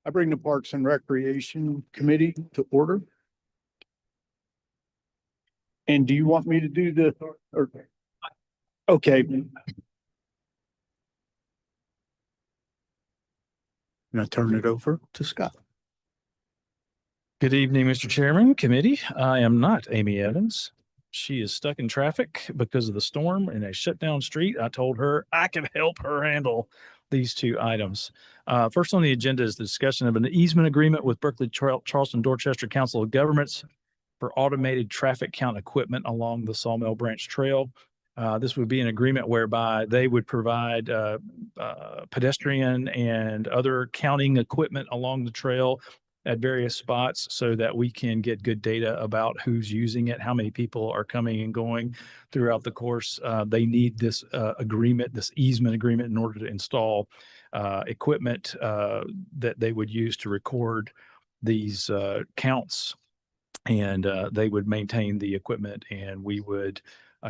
I bring the Parks and Recreation Committee to order. And do you want me to do the, or, okay. And I turn it over to Scott. Good evening, Mr. Chairman, committee. I am not Amy Evans. She is stuck in traffic because of the storm in a shut down street. I told her I could help her handle these two items. First on the agenda is the discussion of an easement agreement with Berkeley Charleston Dorchester Council of Governments for automated traffic count equipment along the Sawmill Branch Trail. This would be an agreement whereby they would provide pedestrian and other counting equipment along the trail at various spots so that we can get good data about who's using it, how many people are coming and going throughout the course. They need this agreement, this easement agreement, in order to install equipment that they would use to record these counts. And they would maintain the equipment and we would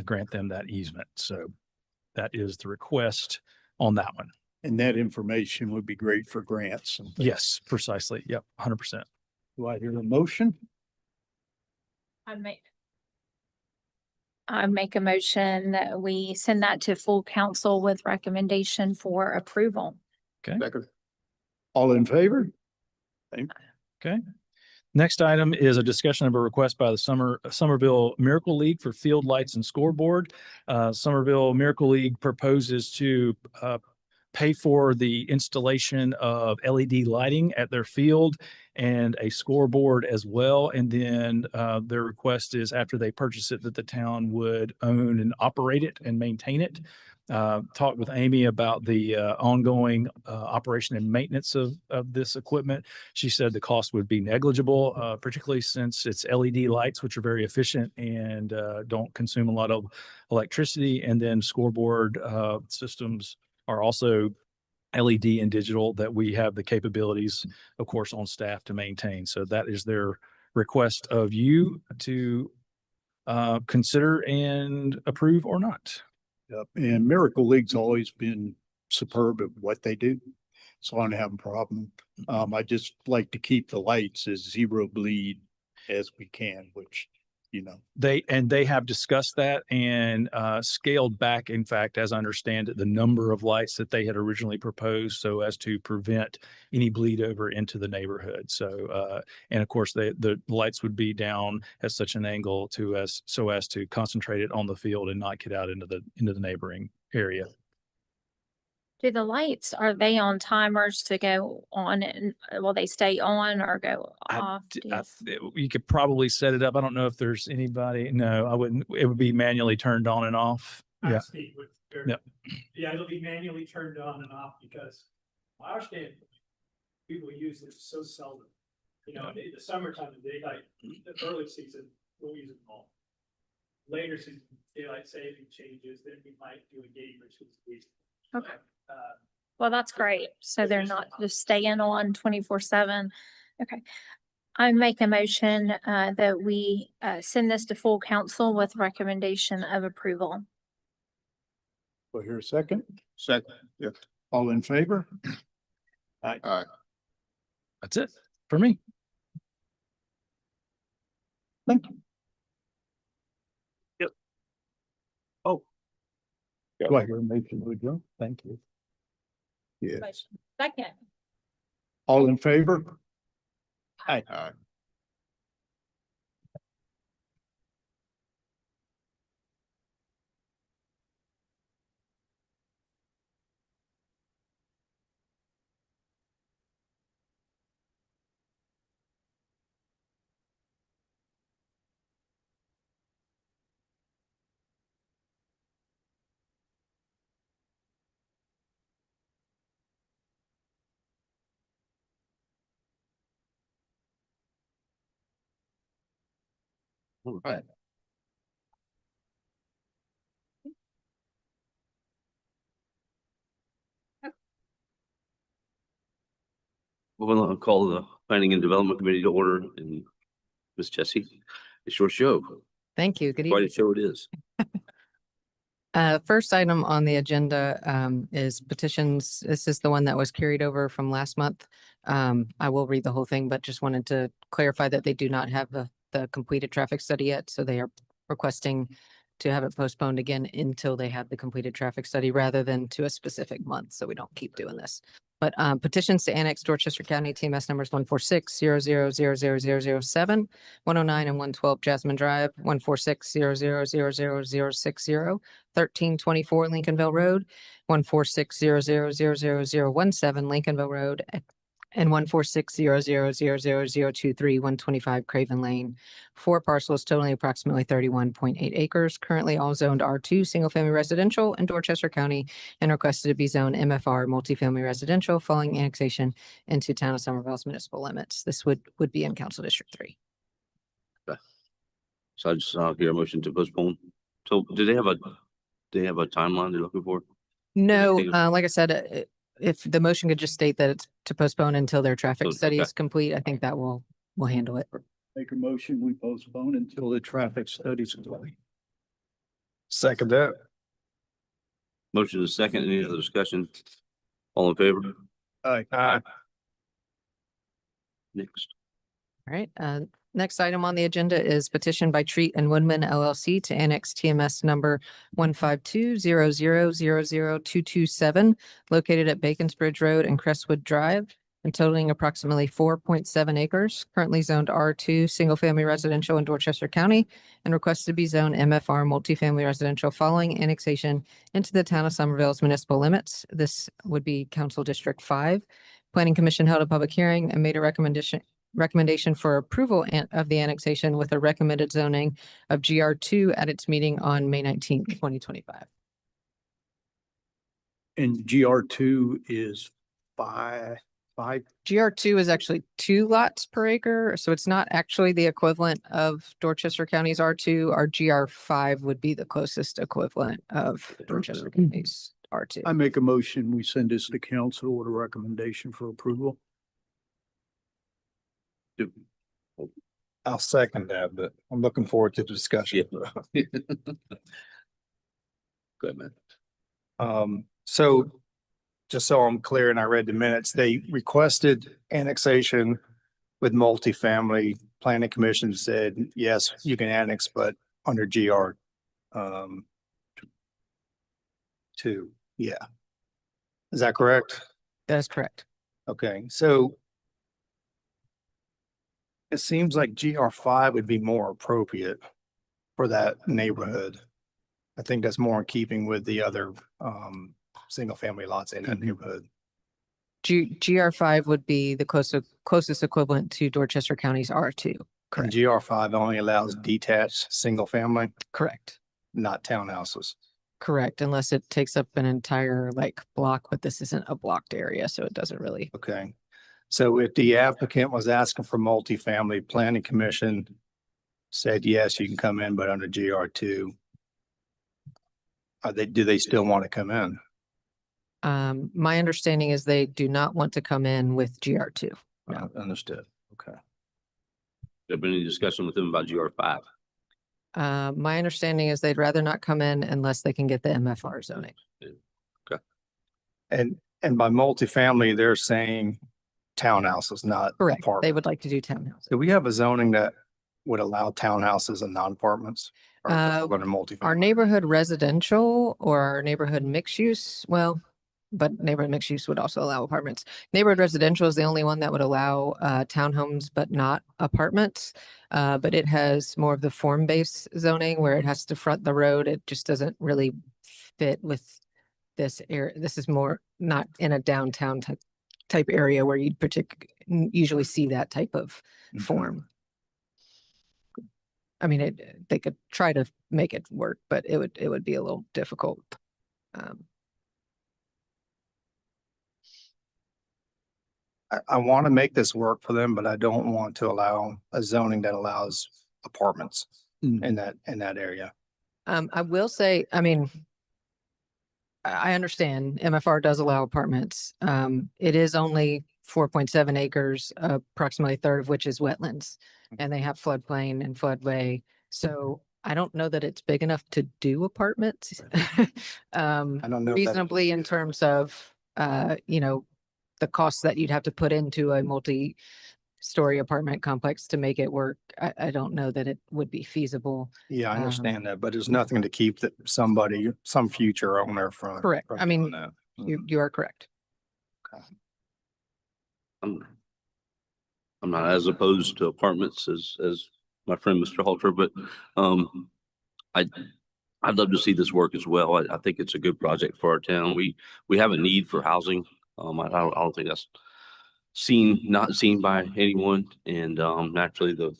grant them that easement. So that is the request on that one. And that information would be great for grants. And things. Yes, precisely. Yep. 100%. Do I hear a motion? I make a motion that we send that to full council with recommendation for approval. Okay. All in favor? Okay. Next item is a discussion of a request by the Somerville Miracle League for field lights and scoreboard. Somerville Miracle League proposes to pay for the installation of LED lighting at their field and a scoreboard as well. And then their request is after they purchase it that the town would own and operate it and maintain it. Talked with Amy about the ongoing operation and maintenance of this equipment. She said the cost would be negligible, particularly since it's LED lights, which are very efficient and don't consume a lot of electricity. And then scoreboard systems are also LED and digital that we have the capabilities, of course, on staff to maintain. So that is their request of you to consider and approve or not. Yep. And Miracle League's always been superb at what they do. So I don't have a problem. I just like to keep the lights as zero bleed as we can, which, you know. They have discussed that and scaled back, in fact, as I understand it, the number of lights that they had originally proposed so as to prevent any bleed over into the neighborhood. So, and of course, the lights would be down at such an angle so as to concentrate it on the field and not get out into the neighboring area. Do the lights, are they on timers to go on and will they stay on or go off? You could probably set it up. I don't know if there's anybody. No, I wouldn't. It would be manually turned on and off. Yeah. Yep. Yeah, it'll be manually turned on and off because our standpoint, people use it so seldom. You know, in the summertime, the daylight, the early season, we'll use them all. Later season, daylight saving changes, then we might do a game or two. Okay. Well, that's great. So they're not just staying on 24/7. Okay. I make a motion that we send this to full council with recommendation of approval. Well, here a second. Second. Yeah. All in favor? Aye. Aye. That's it for me. Thank you. Yep. Oh. Do I hear a motion to adjourn? Thank you. Yeah. Second. All in favor? Aye. Aye. All right. We'll call the Planning and Development Committee to order, and Ms. Jessie, it's your show. Thank you. Good Quite evening. a show it is. First item on the agenda is petitions. This is the one that was carried over from last month. I will read the whole thing, but just wanted to clarify that they do not have the completed traffic study yet, so they are requesting to have it postponed again until they have the completed traffic study rather than to a specific month, so we don't keep doing this. But petitions to annex Dorchester County TMS numbers 146-00000007, 109 and 112 Jasmine Drive, 146-00000060, 1324 Lincolnville Road, 146-00000017 Lincolnville Road, and 146-00000023 125 Craven Lane. 4 parcels totaling approximately 31.8 acres, currently all zoned R2 Single Family Residential in Dorchester County and requested to be zoned MFR Multifamily Residential following annexation into Town of Somerville's municipal limits. This would be in Council District 3. So I just hear a motion to postpone. So do they have a timeline they're looking for? No, think- like I said, if the motion could just state that it's to postpone until their traffic Oh, study okay. is complete, I think that will handle it. Make a motion, we postpone until the traffic studies are complete. Second that. Motion is second. Any other discussion? All in favor? Aye. Next. All right, next item on the agenda is petition by Treat and Woodman LLC to annex TMS number 152-00000227 located at Bacons Bridge Road and Crestwood Drive and totaling approximately 4.7 acres, currently zoned R2 Single Family Residential in Dorchester County and requested to be zoned MFR Multifamily Residential following annexation into the Town of Somerville's municipal limits. This would be Council District 5. Planning Commission held a public hearing and made a recommendation for approval of the annexation with a recommended zoning of GR2 at its meeting on May 19th, 2025. And GR2 is five. GR2 is actually 2 lots per acre, so it's not actually the equivalent of Dorchester County's R2. Our GR5 would be the closest equivalent of Dorchester County's R2. I make a motion, we send this to council with a recommendation for approval. I'll second that, but I'm looking forward to the discussion. Yeah. Good, man. So just so I'm clear and I read the minutes, they requested annexation with multifamily. Planning Commission said, yes, you can annex, but under GR 2. Yeah. Is that correct? That is correct. Okay, so it seems like GR5 would be more appropriate for that neighborhood. I think that's more in keeping with the other single family lots in that neighborhood. GR5 would be the closest equivalent to Dorchester County's R2. And Correct. GR5 only allows detached, single family, Correct. not townhouses. Correct, unless it takes up an entire block, but this isn't a blocked area, so it doesn't really. Okay. So if the applicant was asking for multifamily, Planning Commission said, yes, you can come in, but under GR2. Do they still want to come in? My understanding is they do not want to come in with GR2. No. Understood. Okay. There been any discussion with them about GR5? My understanding is they'd rather not come in unless they can get the MFR zoning. And by multifamily, they're saying townhouses, not Correct. They apartments. would like to do townhouses. Do we have a zoning that would allow townhouses and non-apartments? Or is that going to Our multifamily? neighborhood residential or our neighborhood mixed use, well, but neighborhood mixed use would also allow apartments. Neighborhood residential is the only one that would allow townhomes, but not apartments. But it has more of the form-based zoning where it has to front the road. It just doesn't really fit with this area. This is more not in a downtown type area where you'd usually see that type of Mhm. form. I mean, they could try to make it work, but it would be a little difficult. I want to make this work for them, but I don't want to allow a zoning that allows apartments Mm. in that area. I will say, I mean, I understand MFR does allow apartments. It is only 4.7 acres, approximately a third of which is wetlands. And they have floodplain and floodway. So I don't know that it's big enough to do apartments. I don't know. if that- Reasonably in terms of, the costs that you'd have to put into a multi-story apartment complex to make it work, I don't know that it would be feasible. Yeah, I understand that, but there's nothing to keep that somebody, some future owner from. Correct. from I mean, doing that. You are correct. I'm not as opposed to apartments as my friend Mr. Halter, but I'd love to see this work as well. I think it's a good project for our town. We have a need for housing. I don't think that's not seen by anyone. And naturally, the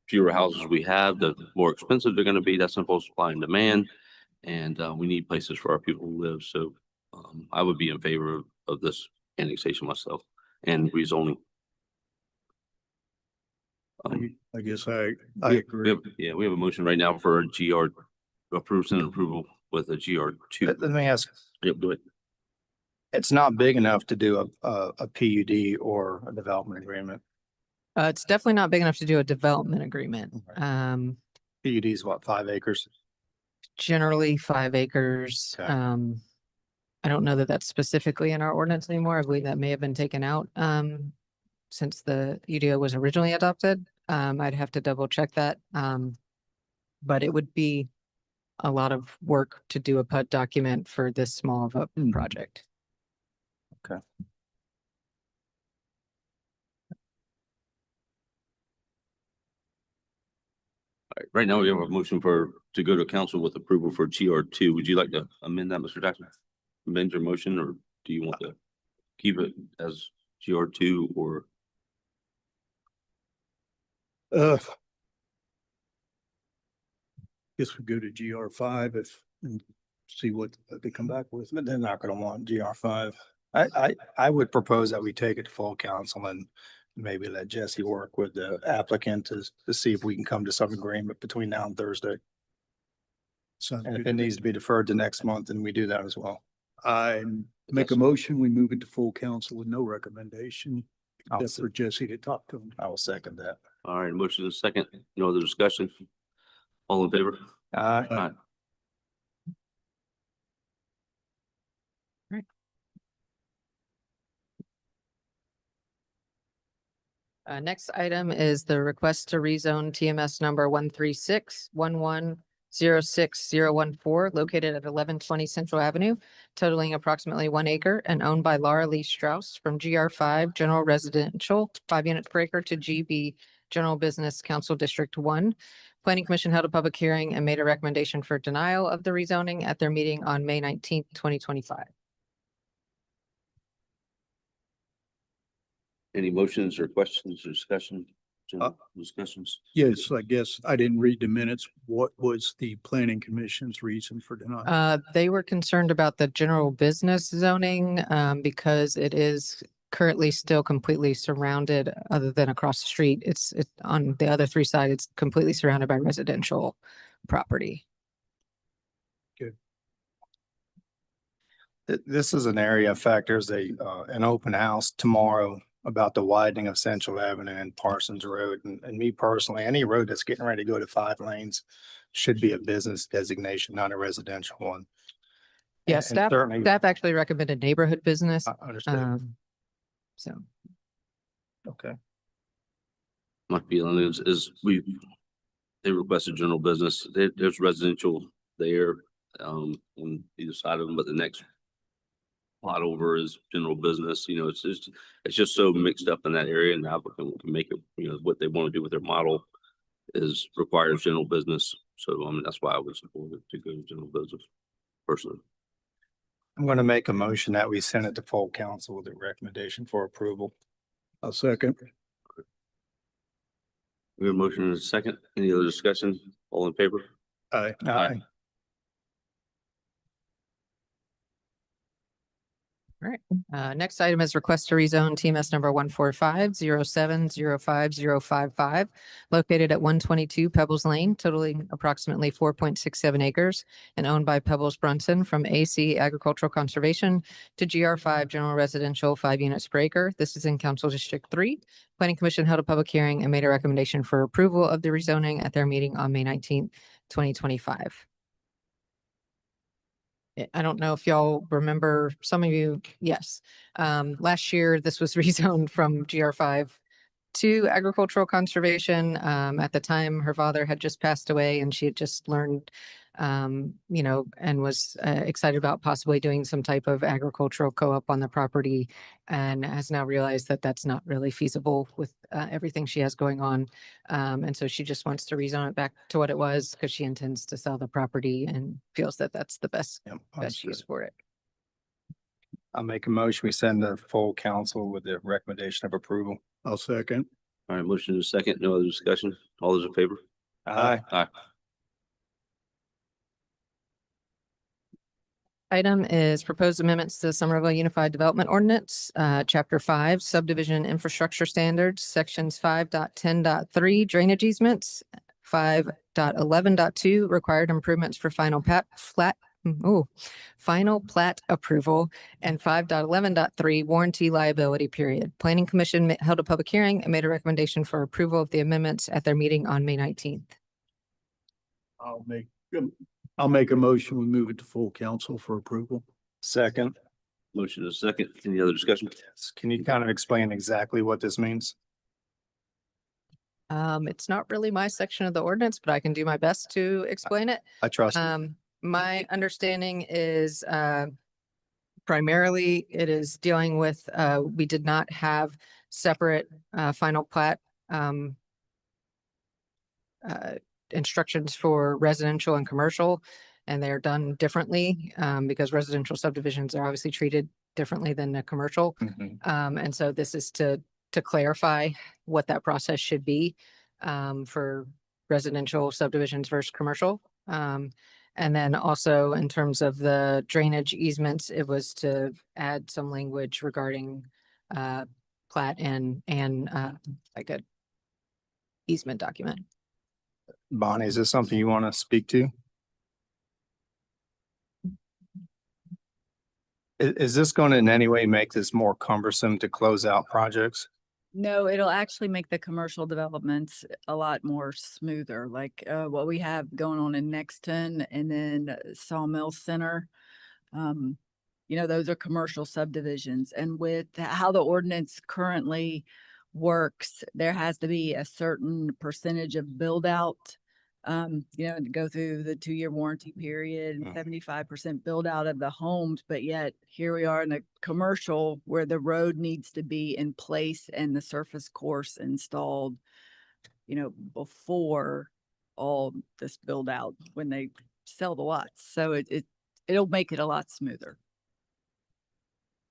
fewer houses we have, the more expensive they're going to be. That's simple supply and demand. And we need places for our people to live. So I would be in favor of this annexation myself and rezoning. I guess I We agree. have, yeah, we have a motion right now for a GR approval with a GR2. Let me ask, Yep, do it. it's not big enough to do a PUD or a development agreement. It's definitely not big enough to do a development agreement. PUD is what, 5 acres? Generally 5 acres. Okay. I don't know that that's specifically in our ordinance anymore. I believe that may have been taken out, since the UDO was originally adopted. I'd have to double check that. But it would be a lot of work to do a PUD document for this small of a project. Okay. All right, right now we have a motion to go to council with approval for GR2. Would you like to amend that, Mr. Jackson? Amend your motion, or do you want to keep it as GR2 or? Guess we go to GR5 and see what they come back with. But they're not gonna want GR5. I would propose that we take it to full council and maybe let Jesse work with the applicant to see if we can come to some agreement between now and Thursday. Sounds And if good. it needs to be deferred to next month, then we do that as well. I make a motion, we move it to full council with no recommendation, I'll except for Jesse to talk to him. I will second that. All right, motion is second. No other discussion? All in favor? Aye. Next item is the request to rezone TMS number 13611060014, located at 1120 Central Avenue, totaling approximately 1 acre and owned by Laura Lee Strauss from GR5 General Residential 5 units per acre to GB General Business Council District 1. Planning Commission held a public hearing and made a recommendation for denial of the rezoning at their meeting on May 19th, 2025. Any motions or questions or discussion? General discussions? Yes, I guess I didn't read the minutes. What was the planning commission's reason for denying? They were concerned about the general business zoning, because it is currently still completely surrounded, other than across the street. It's on the other 3 sides, it's completely surrounded by residential property. This is an area, in fact, there's an open house tomorrow about the widening of Central Avenue and Parsons Road. And me personally, any road that's getting ready to go to 5 lanes should be a business designation, not a residential one. Yeah, And staff certainly, actually recommended neighborhood business. I understand. So Okay. My feeling is they requested general business. There's residential there on either side of them, but the next plot over is general business. You know, it's just so mixed up in that area, and the applicant can make it, you know, what they want to do with their model requires general business. So that's why I would support it to go to general business personally. I'm going to make a motion that we send it to full council with a recommendation for approval. A second. We have a motion and a second. Any other discussion? All in favor? Aye. Aye. next item is request to rezone TMS number 14507050055, located at 122 Pebbles Lane, totaling approximately 4.67 acres and owned by Pebbles Brunson from AC Agricultural Conservation to GR5 General Residential 5 units per acre. This is in Council District 3. Planning Commission held a public hearing and made a recommendation for approval of the rezoning at their meeting on May 19th, 2025. I don't know if y'all remember, some of you, yes. Last year, this was rezoned from GR5 to agricultural conservation. At the time, her father had just passed away and she had just learned, and was excited about possibly doing some type of agricultural co-op on the property, and has now realized that that's not really feasible with everything she has going on. And so she just wants to rezone it back to what it was because she intends to sell the property and feels that that's the best Yep, best use understood. for it. I'll make a motion. We send the full council with the recommendation of approval. I'll second. All right, motion is second. No other discussion. All those in favor? Aye. Aye. Item is proposed amendments to the Somerville Unified Development Ordinance, Chapter 5 Subdivision Infrastructure Standards, Sections 5.10.3 Drainage Easements, 5.11.2 Required Improvements for Final Plat Approval, and 5.11.3 Warranty Liability Period. Planning Commission held a public hearing and made a recommendation for approval of the amendments at their meeting on May 19th. I'll make a motion. We move it to full council for approval. Second. Motion is second. Any other discussion? Can you kind of explain exactly what this means? It's not really my section of the ordinance, but I can do my best to explain it. I trust you. My understanding is, primarily it is dealing with, we did not have separate, final plat, instructions for residential and commercial, and they're done differently, because residential subdivisions are obviously treated differently than the commercial. Mhm. And so this is to clarify what that process should be, for residential subdivisions versus commercial. And then also in terms of the drainage easements, it was to add some language regarding, plat and, like a easement document. Bonnie, is this something you want to speak to? Is this going to in any way make this more cumbersome to close out projects? No, it'll actually make the commercial developments a lot more smoother, like what we have going on in Nexton and then Sawmill Center. Those are commercial subdivisions, and with how the ordinance currently works, there has to be a certain percentage of build out. To go through the 2-year warranty period and 75% build out of the homes, but yet here we are in a commercial where the road needs to be in place and the surface course installed, before all this build out when they sell the lots. So it'll make it a lot smoother.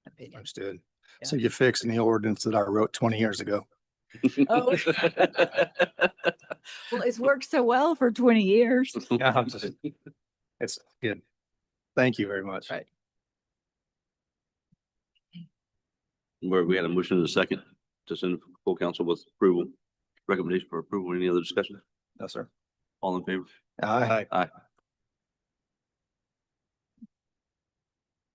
Opinion. Understood. Yeah. So you're fixing the ordinance that I wrote 20 years ago. Oh. Well, it's worked so well for 20 years. Yeah, it's good. Thank you very much. Right. Where we had a motion in a second to send full council with approval, recommendation for approval. Any other discussion? No, sir. All in favor? Aye. Aye.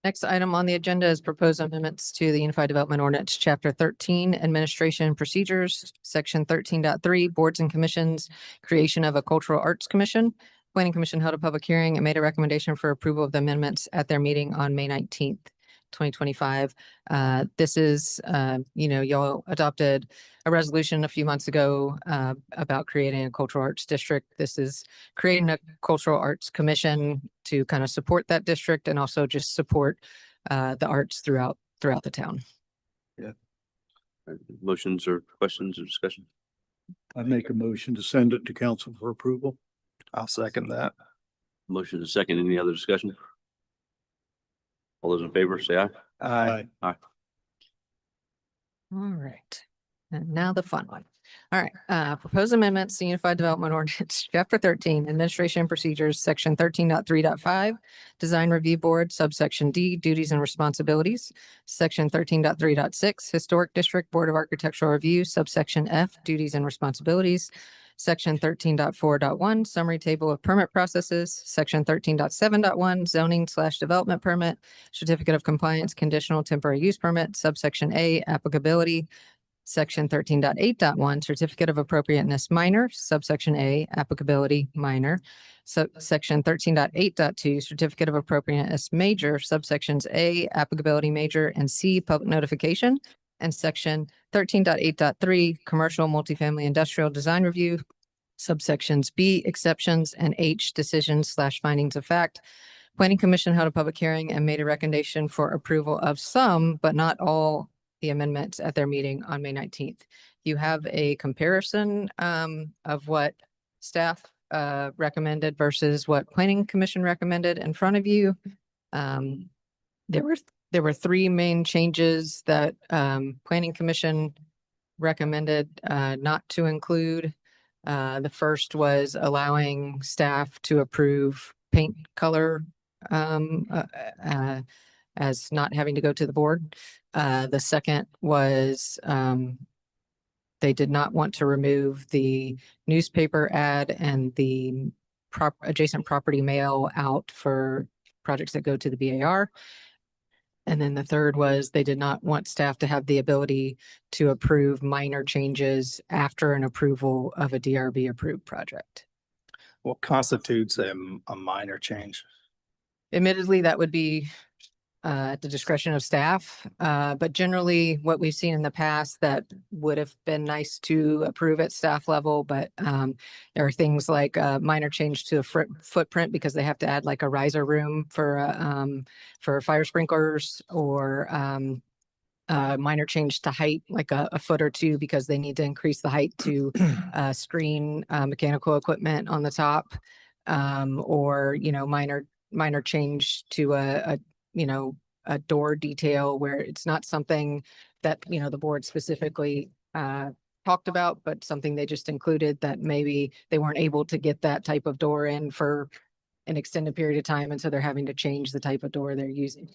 Next item on the agenda is proposed amendments to the Unified Development Ordinance, Chapter 13, Administration and Procedures, Section 13.3 Boards and Commissions, Creation of a Cultural Arts Commission. Planning Commission held a public hearing and made a recommendation for approval of the amendments at their meeting on May 19th, 2025. This is, y'all adopted a resolution a few months ago about creating a cultural arts district. This is creating a cultural arts commission to kind of support that district and also just support the arts throughout the town. Motions or questions or discussion? I make a motion to send it to council for approval. I'll second that. Motion is second. Any other discussion? All those in favor, say aye. Aye. Aye. All right. And now the fun one. All right, proposed amendments to Unified Development Ordinance, Chapter 13, Administration and Procedures, Section 13.3.5, Design Review Board, Subsection D, Duties and Responsibilities, Section 13.3.6, Historic District Board of Architectural Review, Subsection F, Duties and Responsibilities, Section 13.4.1, Summary Table of Permit Processes, Section 13.7.1, Zoning/Development Permit, Certificate of Compliance, Conditional Temporary Use Permit, Subsection A, Applicability, Section 13.8.1 certificate of appropriateness minor, subsection A, applicability minor. Section 13.8.2 certificate of appropriateness major, subsections A, applicability major, and C, public notification. And section 13.8.3 commercial multifamily industrial design review, subsections B, exceptions, and H, decisions / findings of fact. Planning Commission held a public hearing and made a recommendation for approval of some, but not all, the amendments at their meeting on May 19th. You have a comparison of what staff recommended versus what Planning Commission recommended in front of you. There were three main changes that Planning Commission recommended not to include. The first was allowing staff to approve paint color as not having to go to the board. The second was they did not want to remove the newspaper ad and the adjacent property mail out for projects that go to the BAR. And then the third was they did not want staff to have the ability to approve minor changes after an approval of a DRB approved project. What constitutes a minor change? Admittedly, that would be at the discretion of staff. But generally, what we've seen in the past that would have been nice to approve at staff level, but there are things like minor change to a footprint because they have to add like a riser room for fire sprinklers, or minor change to height, like a foot or two, because they need to increase the height to screen mechanical equipment on the top, or, minor change to a door detail where it's not something that, the board specifically talked about, but something they just included that maybe they weren't able to get that type of door in for an extended period of time. And so they're having to change the type of door they're using.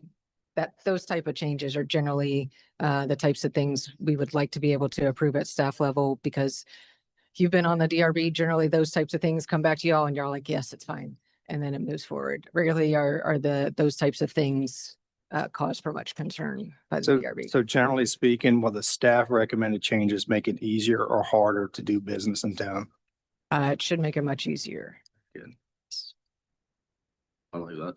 Those type of changes are generally the types of things we would like to be able to approve at staff level, because if you've been on the DRB, generally those types of things come back to y'all and you're like, yes, it's fine. And then it moves forward. Rarely are those types of things cause for much concern by the DRB. So generally speaking, will the staff recommended changes make it easier or harder to do business in town? It should make it much easier. I like that.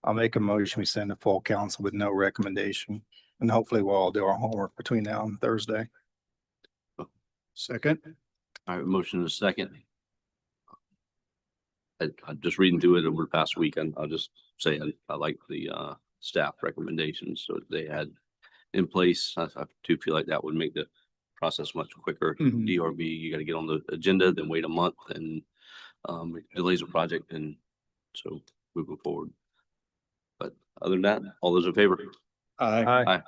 I'll make a motion. We send it full council with no recommendation, and hopefully we'll all do our homework between now and Thursday. Second. All right, motion is second. I'm just reading through it over the past week, and I'll just say I like the staff recommendations, so they had in place. I do feel like that would make the process much quicker. Mhm. DRB, you got to get on the agenda, then wait a month, and it delays the project, and so moving forward. But other than that, all those in favor? Aye.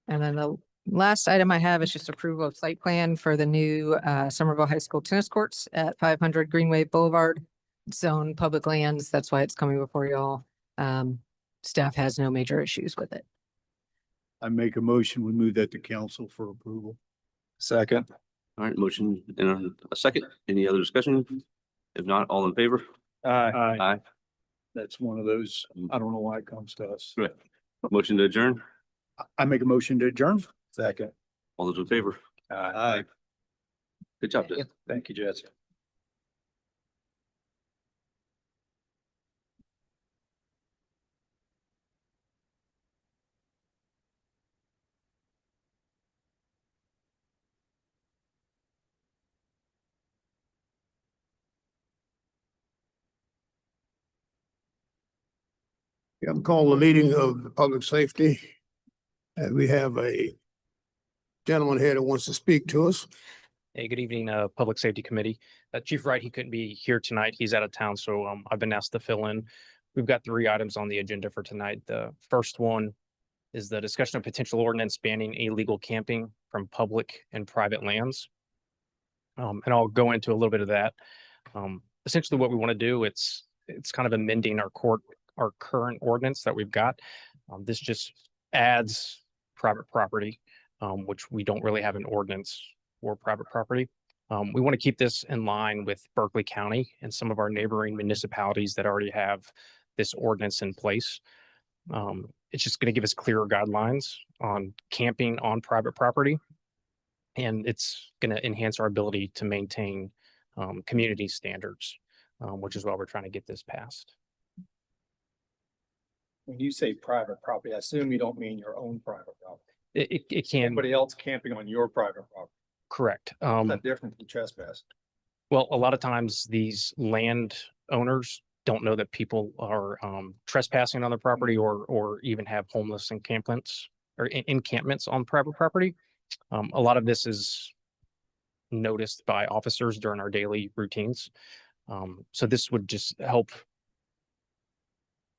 And then the last item I have is just approval of site plan for the new Somerville High School tennis courts at 500 Greenway Boulevard. Zone public lands. That's why it's coming before y'all. Staff has no major issues with it. I make a motion, we move that to council for approval. Second. All right, motion in a second. Any other discussion? If not, all in favor? Aye. Aye. That's one of those, I don't know why it comes to us. Right. Motion to adjourn. I make a motion to adjourn. Second. All those in favor? Aye. Good job, Jess. Thank you, Jesse. I'm calling the meeting of the public safety. We have a gentleman here that wants to speak to us. Hey, good evening, Public Safety Committee. Chief Wright, he couldn't be here tonight. He's out of town, so I've been asked to fill in. We've got 3 items on the agenda for tonight. The first one is the discussion of potential ordinance banning illegal camping from public and private lands. And I'll go into a little bit of that. Essentially what we want to do, it's kind of amending our current ordinance that we've got. This just adds private property, which we don't really have an ordinance for private property. We want to keep this in line with Berkeley County and some of our neighboring municipalities that already have this ordinance in place. it's just going to give us clearer guidelines on camping on private property. And it's going to enhance our ability to maintain community standards, which is why we're trying to get this passed. When you say private property, I assume you don't mean your own private property. It can, Anybody else camping on your private property, correct. is that different from trespass? Well, a lot of times these land owners don't know that people are trespassing on their property or even have homeless encampments or encampments on private property. A lot of this is noticed by officers during our daily routines. So this would just help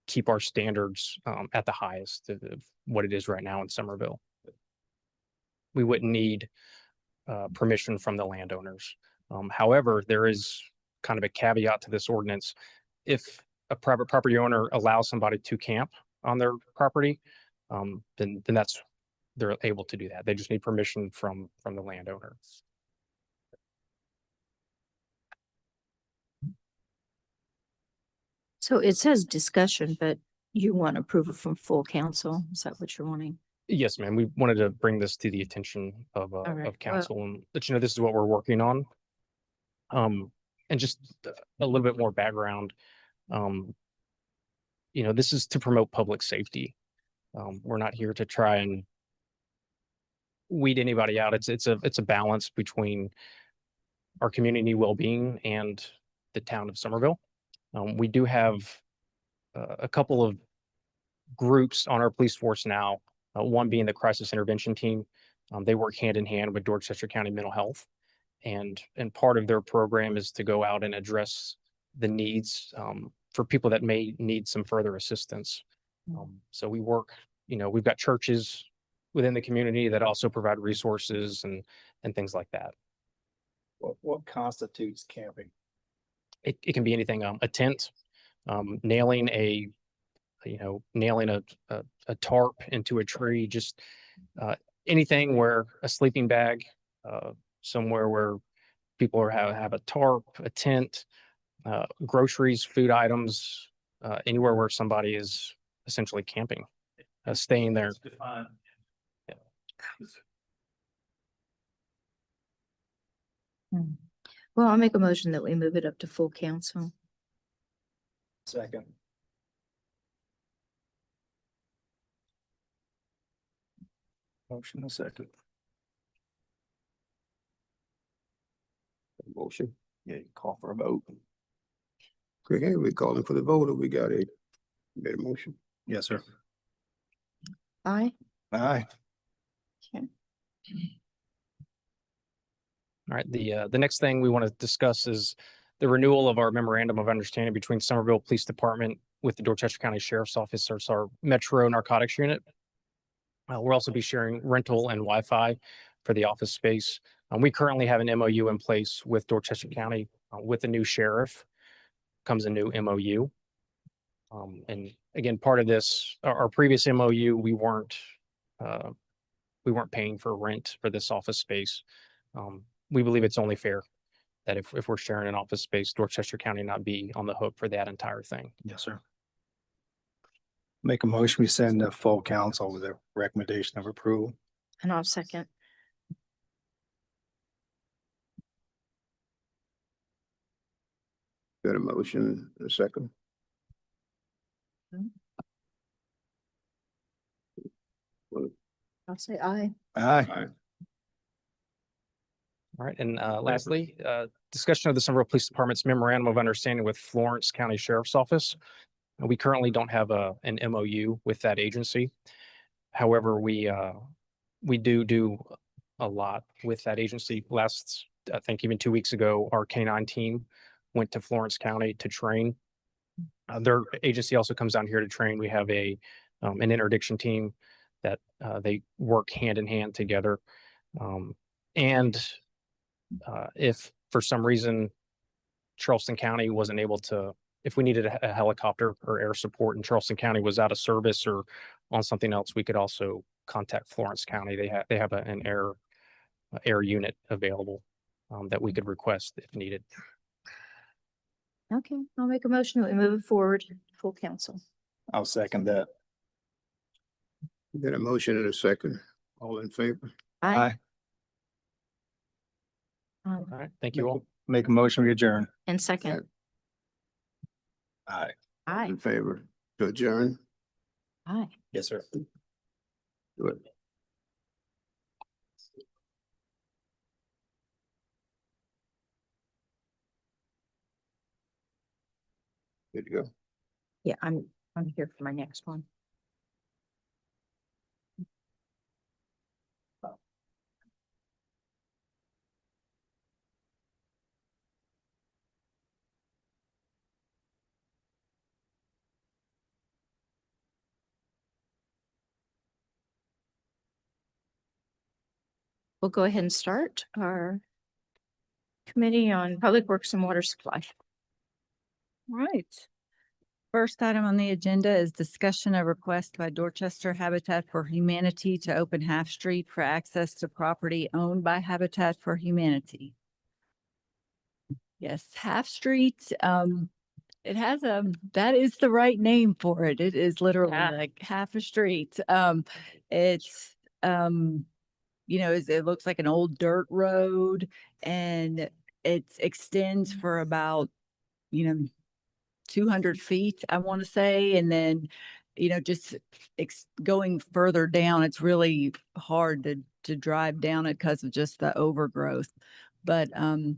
keep our standards at the highest of what it is right now in Somerville. We wouldn't need permission from the landowners. However, there is kind of a caveat to this ordinance. If a private property owner allows somebody to camp on their property, then they're able to do that. They just need permission from the landowner. So it says discussion, but you want approval from full council? Is that what you're wanting? Yes, ma'am. We wanted to bring this to the attention of right. Well- council and let you know this is what we're working on. And just a little bit more background. This is to promote public safety. We're not here to try and weed anybody out. It's a balance between our community well-being and the town of Somerville. We do have a couple of groups on our police force now, one being the crisis intervention team. They work hand in hand with Dorchester County Mental Health. And part of their program is to go out and address the needs for people that may need some further assistance. So we work, we've got churches within the community that also provide resources and things like that. What constitutes camping? It can be anything, a tent, nailing a tarp into a tree, just anything where a sleeping bag, somewhere where people have a tarp, a tent, groceries, food items, anywhere where somebody is essentially camping, staying there. Well, I'll make a motion that we move it up to full council. Second. Motion a second. Motion, yeah, you call for a vote. Okay, we calling for the vote, or we got a motion? Yes, sir. Aye. Aye. Okay. All right, the next thing we want to discuss is the renewal of our memorandum of understanding between Somerville Police Department with the Dorchester County Sheriff's Office, or our Metro Narcotics Unit. We'll also be sharing rental and Wi-Fi for the office space. We currently have an MOU in place with Dorchester County. With the new sheriff comes a new MOU. And again, part of this, our previous MOU, we weren't paying for rent for this office space. We believe it's only fair that if we're sharing an office space, Dorchester County not be on the hook for that entire thing. Yes, sir. Make a motion, we send the full council with a recommendation of approval. And I'll second. Got a motion, a second? I'll say aye. Aye. All right, and lastly, discussion of the Somerville Police Department's memorandum of understanding with Florence County Sheriff's Office. We currently don't have an MOU with that agency. However, we do a lot with that agency. I think even 2 weeks ago, our K-9 team went to Florence County to train. Their agency also comes down here to train. We have an interdiction team that they work hand in hand together. If for some reason Charleston County wasn't able to, if we needed a helicopter or air support and Charleston County was out of service or on something else, we could also contact Florence County. They have an air unit available that we could request if needed. Okay, I'll make a motion that we move it forward, full council. I'll second that. Then a motion and a second. All in favor? Aye. All right, thank you all. Make a motion, we adjourn. And second, Aye. aye, In favor to adjourn? aye. Yes, sir. Do it. Good to go. Yeah, I'm here for my next one. We'll go ahead and start our Committee on Public Works and Water Supply. Right. First item on the agenda is discussion of request by Dorchester Habitat for Humanity to open Half Street for access to property owned by Habitat for Humanity. Yes, Half Street, it has that is the right name for it. It is literally Yeah. like half a street. It's, it looks like an old dirt road and it extends for about, 200 feet, I want to say. And then, just going further down, it's really hard to drive down it because of just the overgrowth. But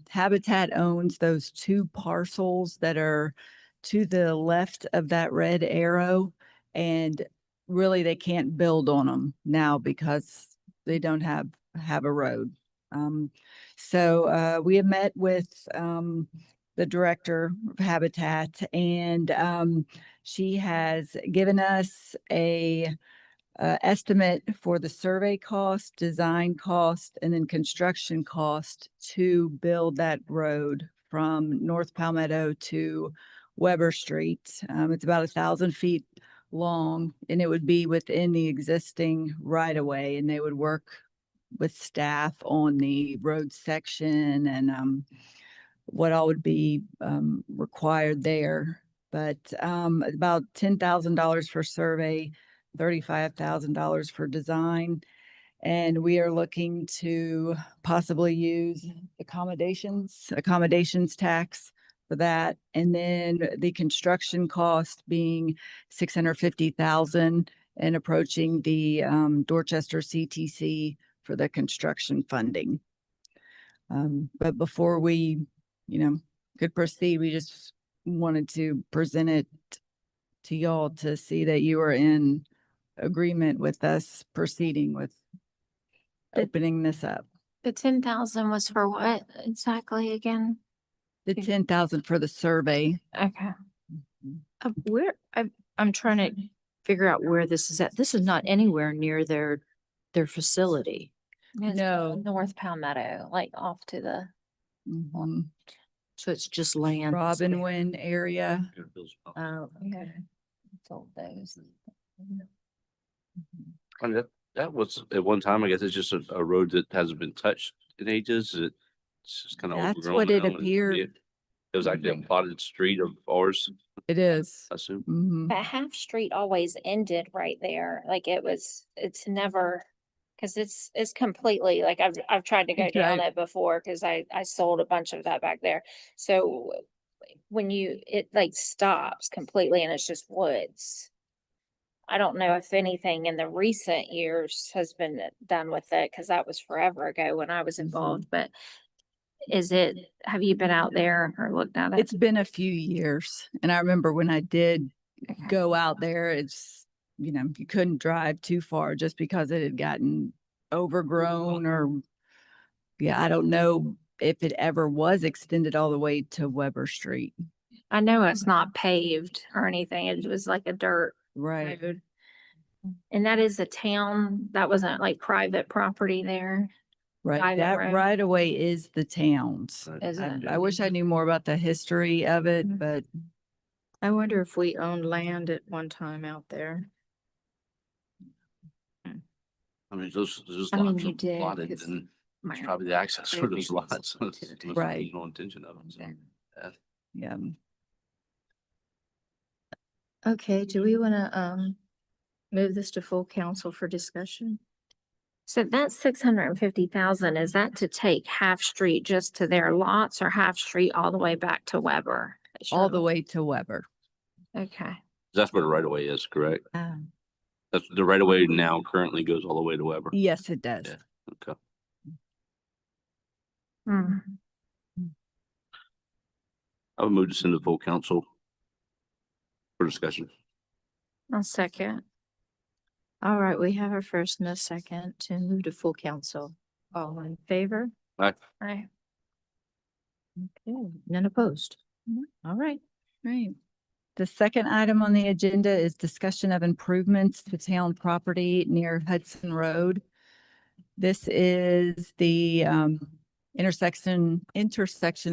Habitat owns those 2 parcels that are to the left of that red arrow. And really, they can't build on them now because they don't have a road. So we have met with the director of Habitat, and she has given us a estimate for the survey cost, design cost, and then construction cost to build that road from North Palmetto to Weber Street. It's about 1,000 feet long, and it would be within the existing right of way, and they would work with staff on the road section and what all would be required there. But about $10,000 for survey, $35,000 for design. And we are looking to possibly use accommodations tax for that. And then the construction cost being $650,000 and approaching the Dorchester CTC for the construction funding. But before we, could proceed, we just wanted to present it to y'all to see that you are in agreement with us proceeding with opening this up. The 10,000 was for what exactly again? The 10,000 for the survey. Okay. I'm trying to figure out where this is at. This is not anywhere near their facility. It's No. North Palmetto, like off to the, Mhm. So it's just land. Robin Wynn area. Oh, okay. Sold those. I mean, that was at one time, I guess it's just a road that hasn't been touched in ages. It's just kind of That's overgrown. what it now, and appeared. It was actually a plotted street of ours, It is. I assume. Mhm. But Half Street always ended right there. Like it's never, cause it's completely, like I've tried to go down Right. it before, cause I sold a bunch of that back there. So when it like stops completely and it's just woods. I don't know if anything in the recent years has been done with it, cause that was forever ago when I was involved, but have you been out there or looked at it? It's been a few years. And I remember when I did Okay. go out there, it's, you couldn't drive too far just because it had gotten overgrown or, yeah, I don't know if it ever was extended all the way to Weber Street. I know it's not paved or anything. It was like a dirt Right. road. And that is a town, that wasn't like private property there. Right. Private That road. right away is the town's. Right. Is it? I wish I knew more about the history of it, but I wonder if we owned land at one time out there. I mean, those I mean, lots you are did, plotted 'cause and my- it's probably the access for those reasons lots. to the Must be Right. No intention of them. So, yeah. yeah. Okay, do we wanna, move this to full council for discussion. So that's 650,000. Is that to take Half Street just to their lots or Half Street all the way back to Weber? All the way to Weber. Okay. That's where the right of way is, correct? Um, That's the right of way now currently goes all the way to Weber. Yes, it does. Yeah. Okay. Hmm. I would move to send to full council for discussion. I'll second. All right, we have a first and a second to move to full council. All in favor? Aye. Okay, none opposed. All right. Right. The second item on the agenda is discussion of improvements to town property near Hudson Road. This is the intersection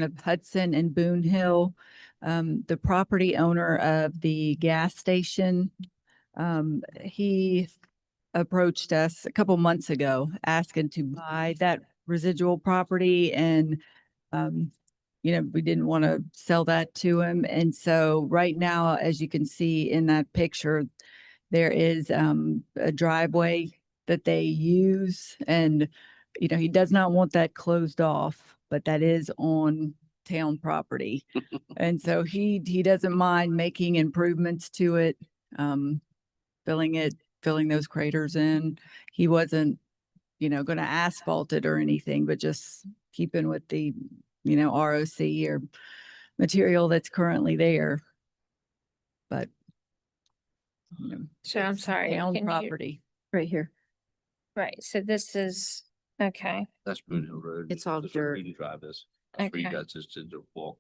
of Hudson and Boone Hill. The property owner of the gas station, he approached us a couple months ago asking to buy that residual property, and we didn't want to sell that to him. And so right now, as you can see in that picture, there is a driveway that they use, and he does not want that closed off, but that is on town property. And so he doesn't mind making improvements to it, filling those craters in. He wasn't, going to asphalt it or anything, but just keeping with the, ROC or material that's currently there. But So I'm sorry. town can you- property. Right here. Right. So this is, okay. That's Boone Hill Road. It's all That's where dirt. Eden Drive is. That's where you Okay. guys just did the walk.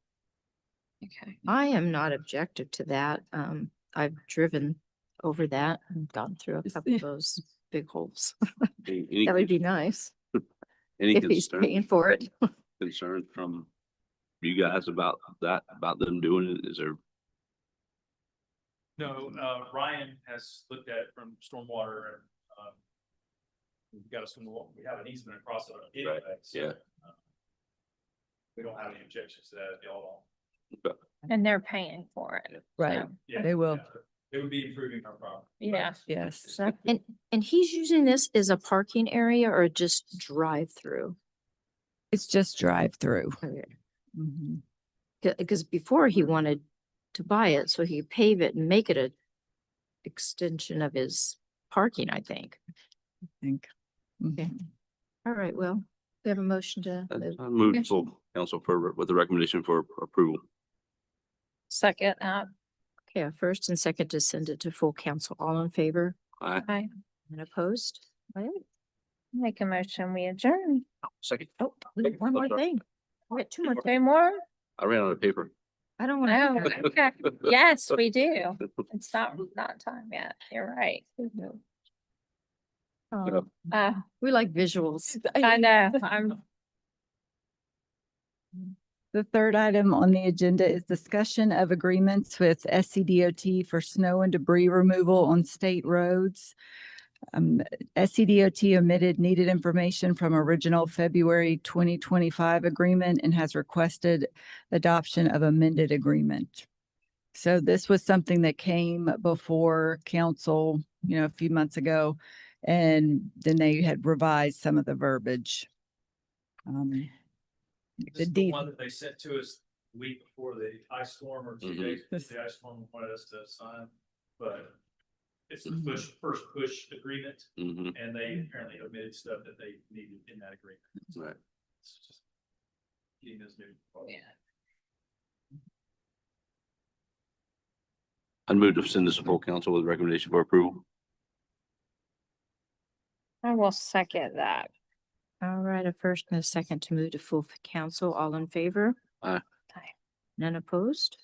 Okay. I am not objective to that. I've driven over that and gone through a couple of those big holes. Any That would be nice any if he's paying for it. concern from you guys about that, about them doing it? Is there? No, Ryan has looked at it from stormwater and, we've got we have an easement across it anyway, so. Yeah. We don't have any objections to that, y'all. And they're paying for it. Right. So, Yeah, They will. yeah. It would be improving our property. Yeah. Yes. And he's using this as a parking area or just drive through? It's just drive through. Okay. Because before he wanted to buy it so he could pave it and make it a extension of his parking, I think. I think. Okay. All right, well, we have a motion to move. I move to full council with the recommendation for approval. Second, Okay, a first and second to send it to full council. All in favor I and opposed? All right. make a motion, we adjourn. Second. Oh, wait, one more sorry. thing. We got two more. Two more? I ran out of paper. I don't want Oh, to. okay. Yes, we do. It's not time yet. You're right. We like visuals. I know, I'm, The third item on the agenda is discussion of agreements with SCDOT for snow and debris removal on state roads. SCDOT omitted needed information from original February 2025 agreement and has requested adoption of amended agreement. So this was something that came before council, a few months ago, and then they had revised some of the verbiage. This The is the deed. one that they sent to us the week before the ice storm or 2 days before the ice storm wanted us to sign. But it's the first push agreement, Mm-hmm. and they apparently omitted stuff that they needed in that agreement. Right. It's just getting this new. I move to send this to full council with recommendation for approval. I will second that. All right, a first and a second to move to full council. All in favor? Aye. None opposed?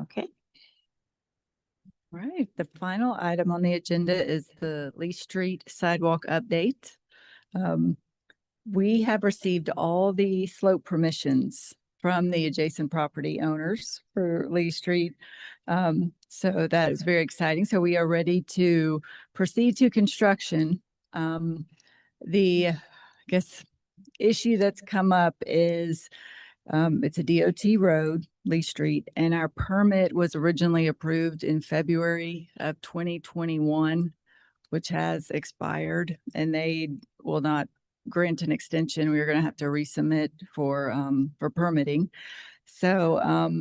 Okay. Right, the final item on the agenda is the Lee Street sidewalk update. We have received all the slope permissions from the adjacent property owners for Lee Street. So that is very exciting. So we are ready to proceed to construction. I guess, issue that's come up is it's a DOT road, Lee Street, and our permit was originally approved in February of 2021. which has expired, and they will not grant an extension. We're going to have to resubmit for permitting. So,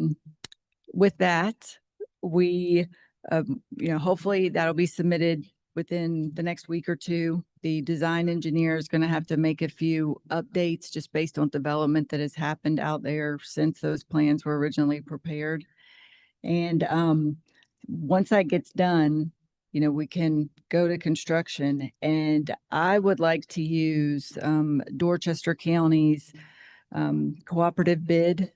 with that, we, hopefully that'll be submitted within the next week or two. The design engineer is going to have to make a few updates just based on development that has happened out there since those plans were originally prepared. And once that gets done, we can go to construction. And I would like to use Dorchester County's cooperative bid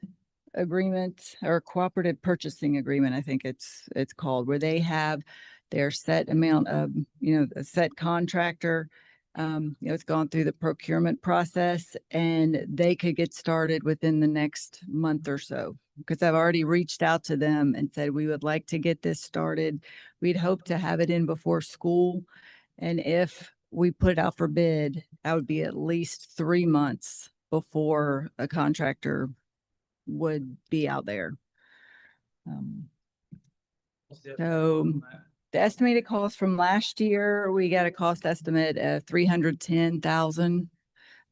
agreement or cooperative purchasing agreement, I think it's called, where they have their set amount of, a set contractor. It's gone through the procurement process and they could get started within the next month or so. Because I've already reached out to them and said, we would like to get this started. We'd hope to have it in before school. And if we put it out for bid, that would be at least 3 months before a contractor would be out there. So the estimated cost from last year, we got a cost estimate of 310,000.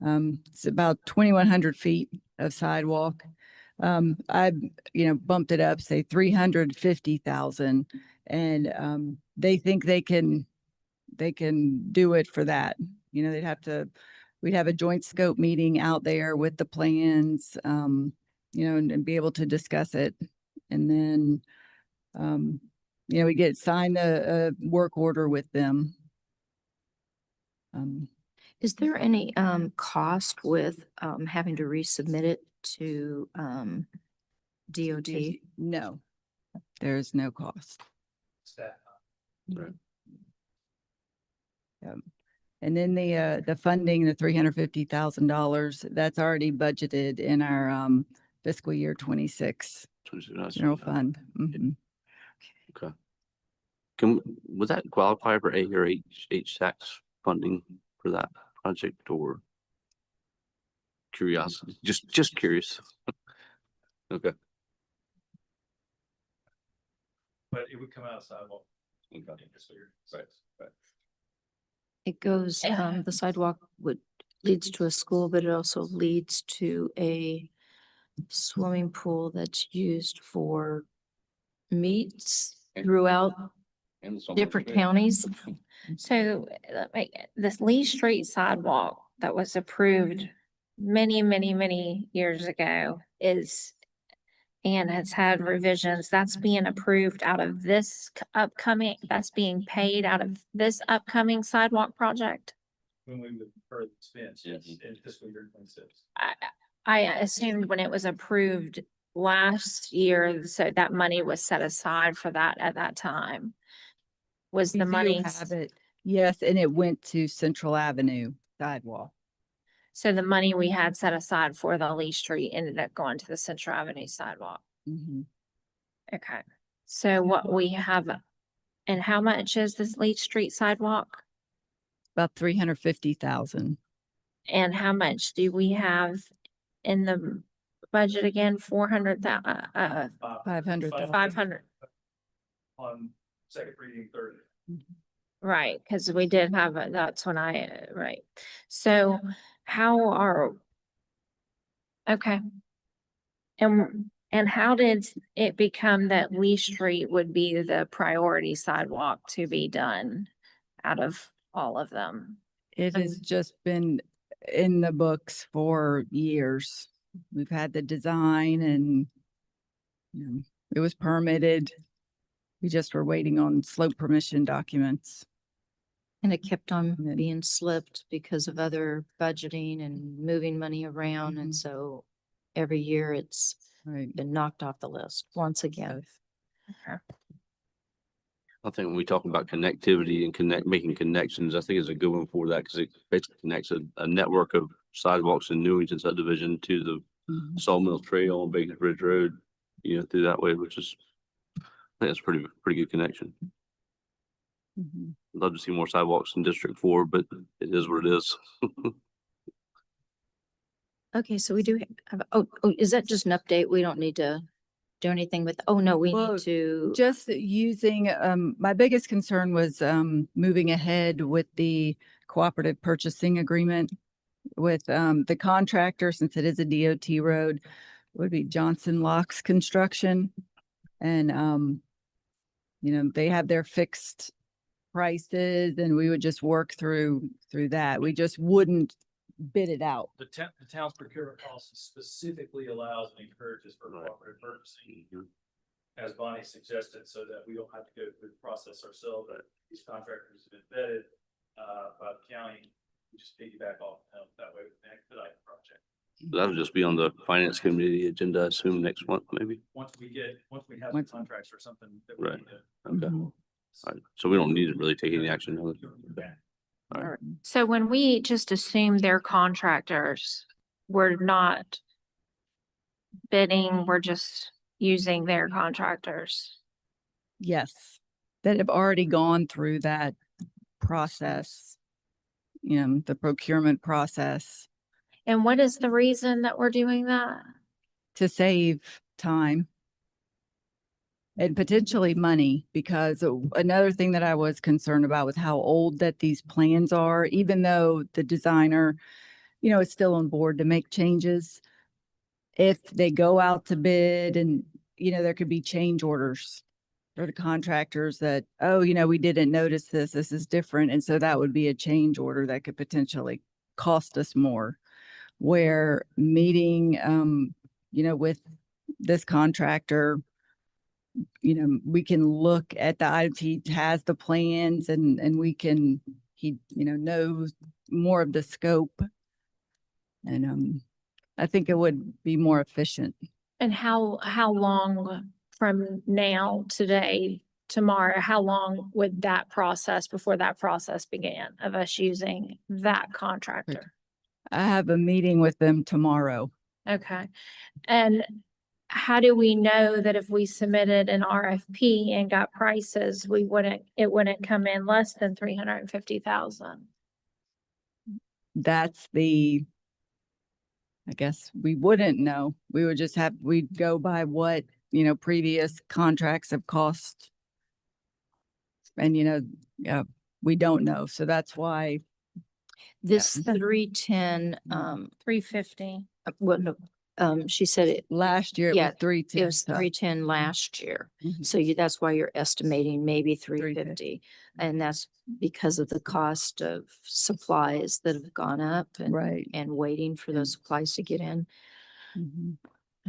It's about 2,100 feet of sidewalk. I, bumped it up, say 350,000, and they think they can do it for that. We'd have a joint scope meeting out there with the plans, and be able to discuss it. And then, we signed a work order with them. Is there any cost with having to resubmit it to DOT? No, there's no cost. Right. And then the funding, the $350,000, that's already budgeted in our fiscal year 26 general fund. Mhm. Okay. Would that qualify for A or H tax funding for that project, or curiosity? Just curious. Okay. But it would come out of sidewalk. Right. It goes, the sidewalk leads to a school, but it also leads to a swimming pool that's used for meets throughout different counties. So this Lee Street sidewalk that was approved many, many, many years ago and has had revisions, that's being approved out of this that's being paid out of this upcoming sidewalk project. When we would defer the expense, yes, in fiscal year 26. I assumed when it was approved last year, so that money was set aside for that at that time. Was We the do money, have it. Yes, and it went to Central Avenue sidewalk. so the money we had set aside for the Lee Street ended up going to the Central Avenue sidewalk. Mhm. Okay, so what we have, and how much is this Lee Street sidewalk? About 350,000. And how much do we have in the budget again? 400,000, 500,000. 500, On second reading, third. right, because we did have, that's when right. So okay. And how did it become that Lee Street would be the priority sidewalk to be done out of all of them? It has just been in the books for years. We've had the design and it was permitted. We just were waiting on slope permission documents. And it kept on And then- being slipped because of other budgeting and moving money around. And Mhm. so every year it's Right. been knocked off the list once again. I think when we talk about connectivity and making connections, I think it's a good one for that, because it basically connects a network of sidewalks in Newington subdivision to the Mhm. Sawmill Trail on Bacon Ridge Road, through that way, which is, I think that's pretty good connection. Mhm. Love to see more sidewalks in District 4, but it is what it is. Okay, so we do have, is that just an update? We don't need to do anything with, oh, no, we Well, need to. Just using, my biggest concern was, moving ahead with the cooperative purchasing agreement with, the contractor, since it is a DOT road, would be Johnson Locks Construction. And, they have their fixed prices and we would just work through that. We just wouldn't bid it out. The town's procurement policy specifically allows and encourages for cooperative purchasing, as Bonnie suggested, so that we don't have to go through the process ourselves. That these contractors have been vetted by the county. We just piggyback off them. That way we can expedite the project. That'll just be on the finance committee agenda, I assume next month, maybe. Once we have the Once- contracts or something that we Right. need to. Okay. Mhm. All right. So we don't need to really take any action on it. All right. So when we just assume they're contractors, we're not bidding, we're just using their contractors. Yes, that have already gone through that process, the procurement process, And what is the reason that we're doing that? to save time and potentially money, because another thing that I was concerned about with how old that these plans are, even though the designer, is still on board to make changes. If they go out to bid and, there could be change orders for the contractors that, oh, we didn't notice this is different. And so that would be a change order that could potentially cost us more. Where meeting, with this contractor, we can look at the items. He has the plans and we can, he, knows more of the scope. And, I think it would be more efficient. And how long from now, today, tomorrow, how long would that process, before that process began of us using that contractor? I have a meeting with them tomorrow. Okay. And how do we know that if we submitted an RFP and got prices, it wouldn't come in less than 350,000? That's I guess we wouldn't know. We would just we'd go by what, previous contracts have cost. And, we don't know. So that's why, This 310, 350. well, no, she said it last year it Yeah, was 310. was 310 last year. Mhm. So that's why you're estimating maybe 350. 350. And that's because of the cost of supplies that have gone up Right. and waiting for those supplies to get in. Mhm.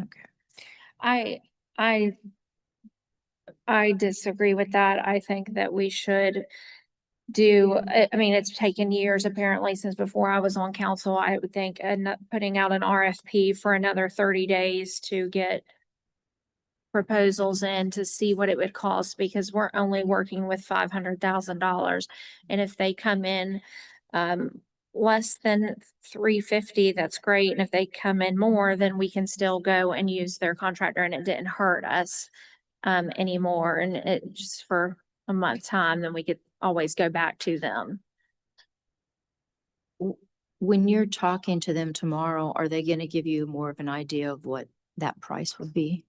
Okay. I disagree with that. I think that we should do, I mean, it's taken years apparently since before I was on council. I would think putting out an RFP for another 30 days to get proposals in to see what it would cost, because we're only working with $500,000. And if they come in less than 350, that's great. And if they come in more, then we can still go and use their contractor and it didn't hurt us anymore. And it just for a month's time, then we could always go back to them. When you're talking to them tomorrow, are they going to give you more of an idea of what that price would be?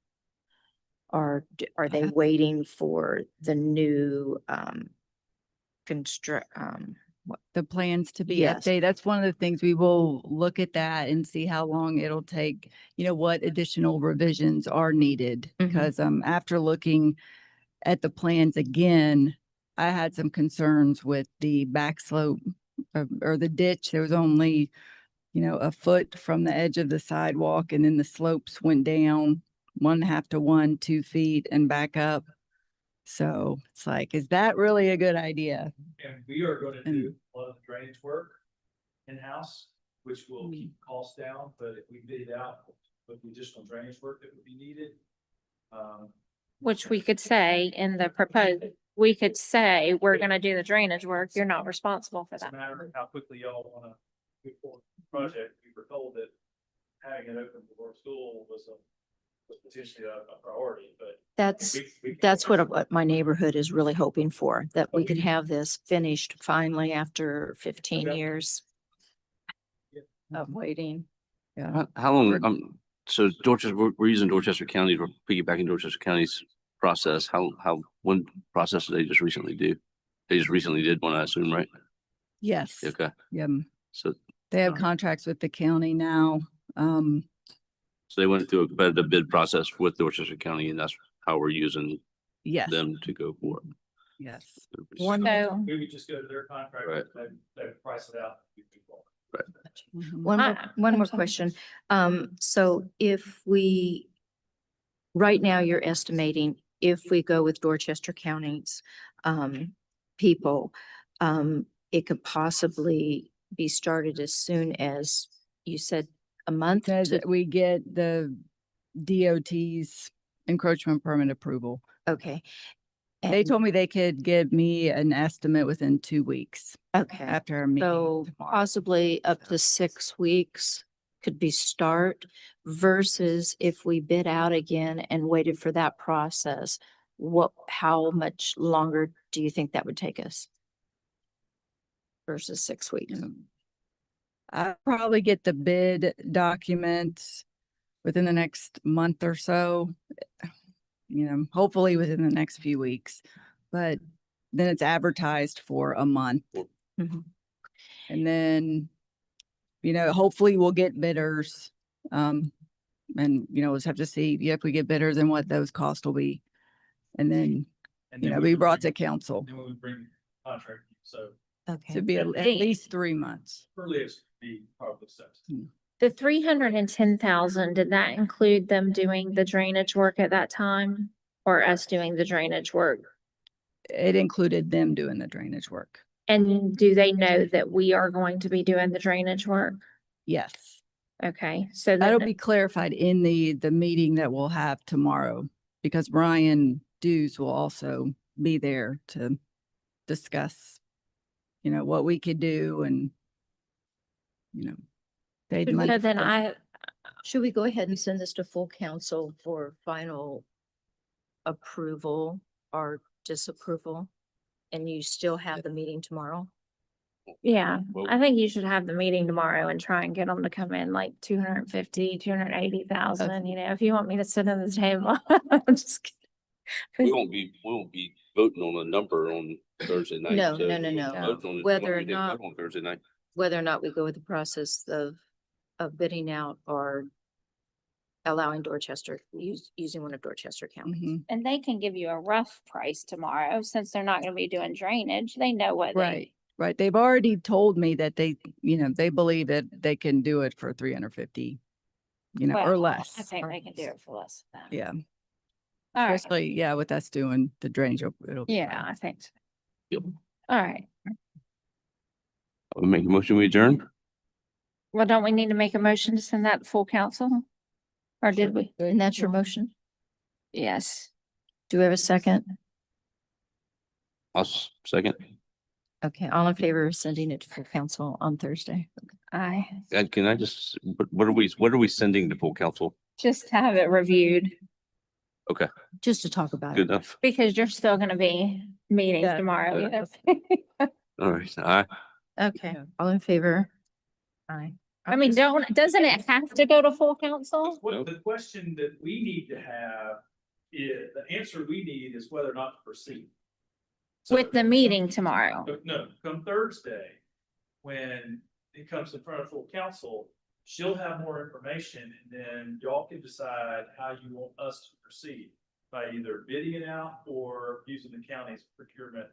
Or are they waiting for the new The plans to be Yes. updated. That's one of the things we will look at that and see how long it'll take, what additional revisions are needed. Mhm. Because after looking at the plans again, I had some concerns with the back slope or the ditch. There was only, a foot from the edge of the sidewalk, and then the slopes went down 1.5 to 1, 2 feet and back up. So it's like, is that really a good idea? And we are gonna And- do a lot of the drainage work in-house, which will keep costs down, but if we bid it out with the additional drainage work that would be needed. Which we could say in the proposed, we could say, we're gonna do the drainage work. You're not responsible for It's a that. matter of how quickly y'all wanna move forward with the project. We were told that having it open before school was potentially a priority, but. That's we- what my neighborhood is really hoping for, that we could have this finished finally after 15 Okay. years Yeah. of waiting. Yeah. How long, So Dorchester, we're using Dorchester County, we're piggybacking Dorchester County's process. When process did they just recently do? They just recently did one, I assume, right? Yes. Okay, Yeah. so, They have Uh, contracts with the county now. so they went through a competitive bid process with Dorchester County, and that's how we're using Yes, them to go for it. yes. So, We would just go to their contract, Right. they price it out. Mhm. One I'm more sorry. question. So if we, right now you're estimating if we go with Dorchester County's, people, it could possibly be started as soon as, you said, a month? Says to- that we get the DOT's encroachment permit approval. Okay. They And- told me they could give me an estimate within 2 weeks Okay. after our meeting. So tomorrow. possibly up to 6 weeks could be start versus if we bid out again and waited for that process, how much longer do you think that would take us? Versus 6 weeks? I'll probably get the bid documents within the next month or so. Hopefully within the next few weeks, but then it's advertised for a month. Mhm. And then, hopefully we'll get bidders. And, we'll just have to see if we get bidders and what those costs will be. And then, And be brought to council. Then we would bring contract, so Okay. To be at least 3 months. earliest be probably steps. the 310,000, did that include them doing the drainage work at that time? Or us doing the drainage work? It included them doing the drainage work. And do they know that we are going to be doing the drainage work? Yes. Okay, so That'll then, be clarified in the meeting that we'll have tomorrow, because Brian Dews will also be there to discuss, what we could do and, save money. so then Should we go ahead and send this to full council for final approval or disapproval? And you still have the meeting tomorrow? yeah, Well- I think you should have the meeting tomorrow and try and get them to come in like 250, 280,000, if you want me to sit at the table. I'm just kidding. We won't be voting on a number on Thursday night. No, so no, no, we'll no. vote on it. Whether or We didn't not- vote On Thursday night. Whether or not we go with the process of bidding out or allowing Dorchester, using one of Dorchester counties. Mhm. And they can give you a rough price tomorrow, since they're not gonna be doing drainage. They know what Right, right. They've already told me that they believe that they can do it for 350, or Well, less. I think they can do it for less than that. Yeah, All right, especially, with us doing the drainage, it'll be yeah, fine. I think so. Yep. All right, We make a motion, we adjourn? well, don't we need to make a motion to send that to full council? Or did we? And that's your motion? Yes. Do we have a second? Second. Okay, all in favor of sending it to full council on Thursday? I And can I just, what are we sending to full council? just have it reviewed, Just to talk about Good it. enough. because you're still gonna be meeting Yeah. tomorrow. Yeah. Yes. All right, aye. Okay, all in favor? Aye. I mean, doesn't it have to go to full council? What the question that we need to have is, the answer we need is whether or not to proceed. So- With the meeting tomorrow? No, come Thursday, when it comes in front of full council, she'll have more information, and then y'all can decide how you want us to proceed. By either bidding it out or using the county's procurement,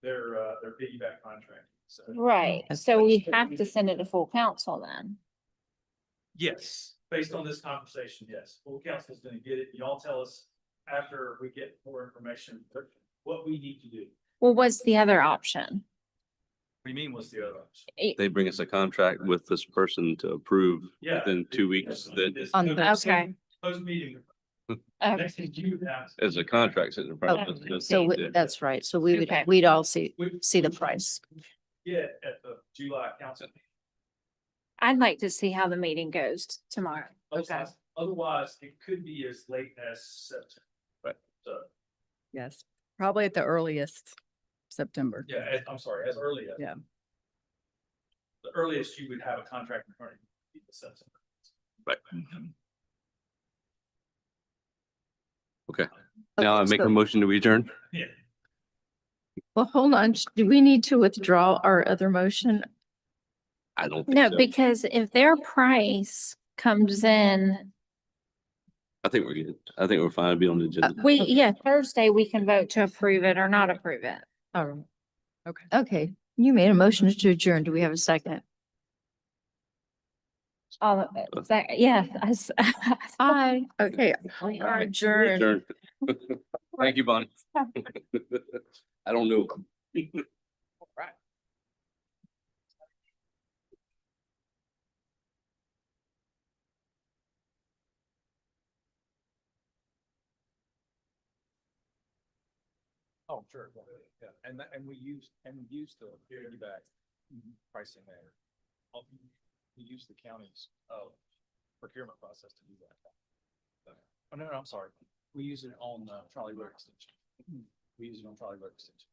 their piggyback contract, so. Right, so we have to send it to full council then. Yes, based on this conversation, yes, full council's gonna get it, y'all tell us after we get more information, what we need to do. Well, what's the other option? What do you mean, what's the other option? They bring us a contract with this person to approve Yeah. within 2 weeks that On Okay. Post meeting, Okay. next thing you would have. as a contract sitting in front of us. Oh, so that's right. So we Okay. we'd all see we- the price. Yeah, at the July council. meeting. I'd like to see how the meeting goes tomorrow. Otherwise, it could be as late as September. Right. So, Yes, probably at the earliest September. yeah, I'm sorry, as early as. Yeah. The earliest you would have a contract in front of you would be September. Right. Mhm. Okay. Now I make a motion to adjourn. Well, hold on. Do we need to withdraw our other motion? I don't think No, so. because if their price comes in, I think we're good. I think we're fine to be on the agenda. yeah, Thursday, we can vote to approve it or not approve it. All right. Okay. Okay, you made a motion to adjourn. Do we have a second? Yeah. Aye. Okay. We are adjourned. Adjourn. Thank you, Bonnie. I don't know. Oh, sure. Yeah, and we used the piggyback pricing there. We used the county's procurement process to do that. Oh, no, I'm sorry. We use it on Trolley Road Extension. We use it on Trolley Road Extension.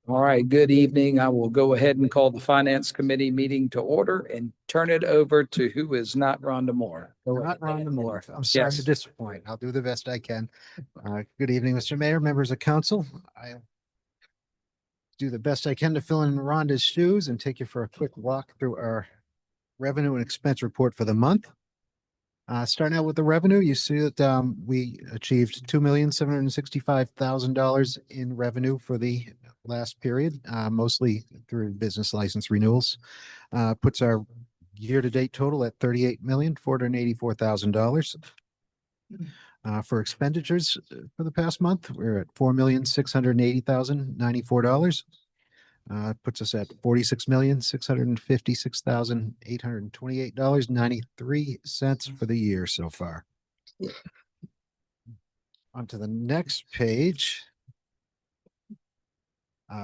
All right, good evening. I will go ahead and call the Finance Committee meeting to order and turn it over to who is not Rhonda Moore. Go Not ahead. Rhonda Moore. I'm sorry to Yes. disappoint. I'll do the best I can. Good evening, Mr. Mayor, members of council. I'll do the best I can to fill in Rhonda's shoes and take you for a quick walk through our revenue and expense report for the month. Starting out with the revenue, you see that we achieved $2,765,000 in revenue for the last period, mostly through business license renewals. Puts our year-to-date total at $38,484,000. For expenditures for the past month, we're at $4,680,094. Puts us at $46,656,828.93 for the year so far. On to the next page.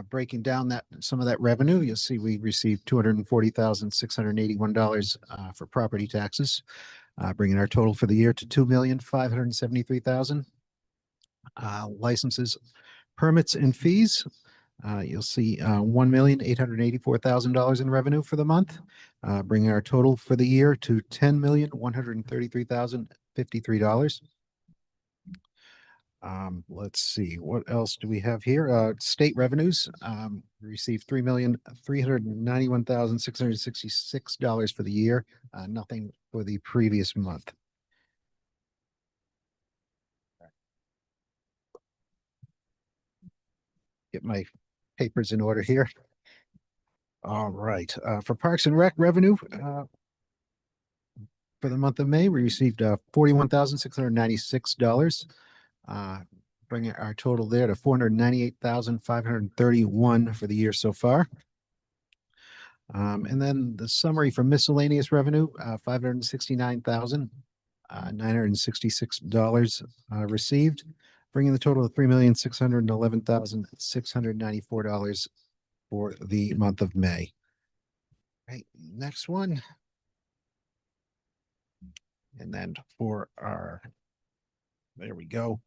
Breaking down some of that revenue, you'll see we received $240,681 for property taxes, bringing our total for the year to $2,573,000. Licenses, permits, and fees. You'll see $1,884,000 in revenue for the month, bringing our total for the year to $10,133,053. Let's see, what else do we have here? State revenues, we received $3,391,666 for the year, nothing for the previous month. Get my papers in order here. All right, for Parks and Rec revenue, for the month of May, we received $41,696. Bringing our total there to $498,531 for the year so far. And then the summary for miscellaneous revenue, $569,966 received, bringing the total of $3,611,694 for the month of May. Right, next one. And then for our, there we go.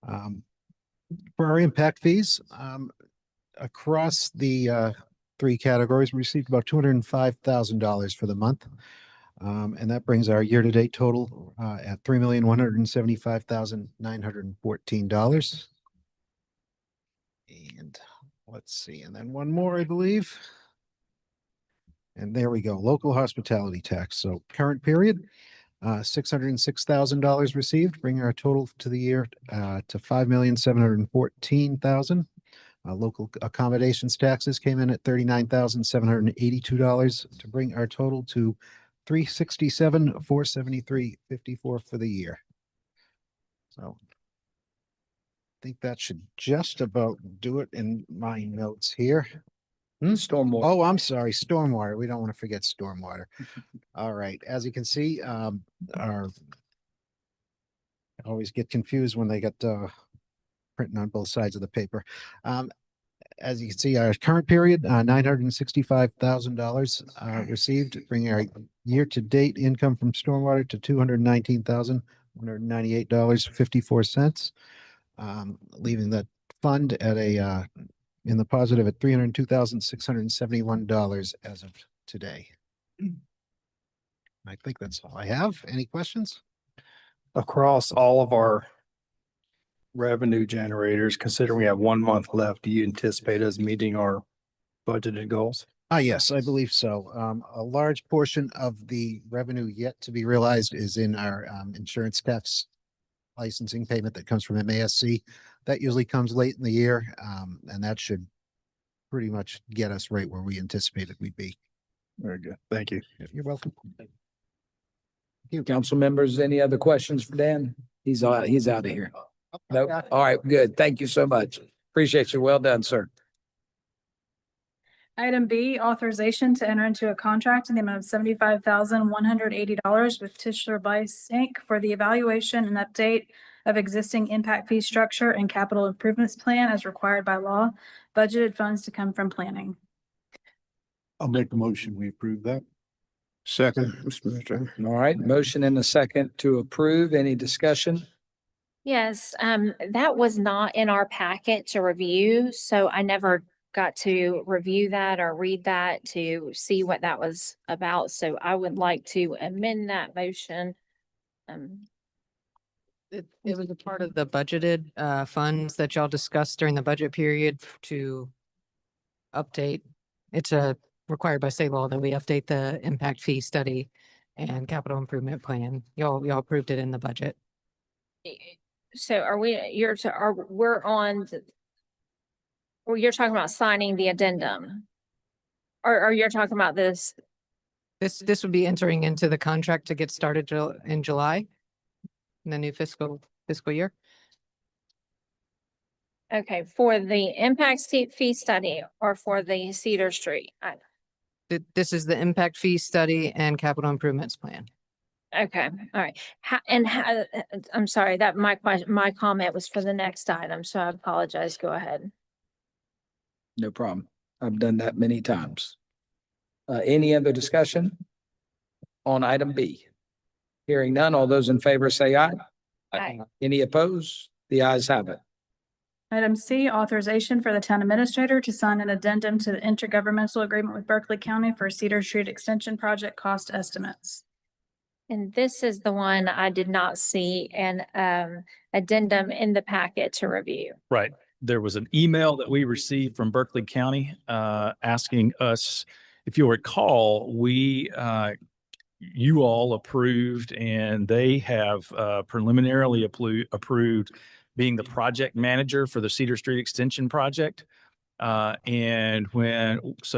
For our impact fees, across the three categories, we received about $205,000 for the month. And that brings our year-to-date total at $3,175,914. And let's see, and then one more, I believe. And there we go, local hospitality tax. So current period, $606,000 received, bringing our total to the year to $5,714,000. Local accommodations taxes came in at $39,782 to bring our total to $367,473.54 for the year. So I think that should just about do it in my notes here. Stormwater. Oh, I'm sorry, stormwater. We don't want to forget stormwater. All right, as you can see, our I always get confused when they get printing on both sides of the paper. As you can see, our current period, $965,000 received, bringing our year-to-date income from stormwater to $219,198.54. Leaving the fund at in the positive at $302,671 as of today. I think that's all I have. Any questions? Across all of our revenue generators, considering we have 1 month left, do you anticipate us meeting our budgeted goals? Yes, I believe so. A large portion of the revenue yet to be realized is in our insurance tax licensing payment that comes from MASC. That usually comes late in the year, and that should pretty much get us right where we anticipated we'd be. Very good. Thank you. You're welcome. Council members, any other questions for Dan? He's out of here. Nope. All right, good. Thank you so much. Appreciate you. Well done, sir. Item B, authorization to enter into a contract in the amount of $75,180 with Tischler Bice Inc. for the evaluation and update of existing impact fee structure and capital improvements plan as required by law. Budgeted funds to come from planning. I'll make a motion. We approve that. Second, Mr. Administrator. All right, motion and a second to approve. Any discussion? Yes, that was not in our packet to review, so I never got to review that or read that to see what that was about. So I would like to amend that motion. It was a part of the budgeted funds that y'all discussed during the budget period to update. It's required by state law that we update the impact fee study and capital improvement plan. Y'all approved it in the budget. So are we, we're on, well, you're talking about signing the addendum? Or you're talking about this? This would be entering into the contract to get started in July, in the new fiscal year. Okay, for the impact fee study or for the Cedar Street? This is the impact fee study and capital improvements plan. Okay, all right. I'm sorry, that my comment was for the next item, so I apologize. Go ahead. No problem. I've done that many times. Any other discussion on item B? Hearing none, all those in favor say aye. Aye. Any opposed? The ayes have it. Item C, authorization for the town administrator to sign an addendum to the intergovernmental agreement with Berkeley County for Cedar Street Extension Project cost estimates. And this is the one I did not see an addendum in the packet to review. Right. There was an email that we received from Berkeley County asking us, if you'll recall, you all approved and they have preliminarily approved being the project manager for the Cedar Street Extension project. So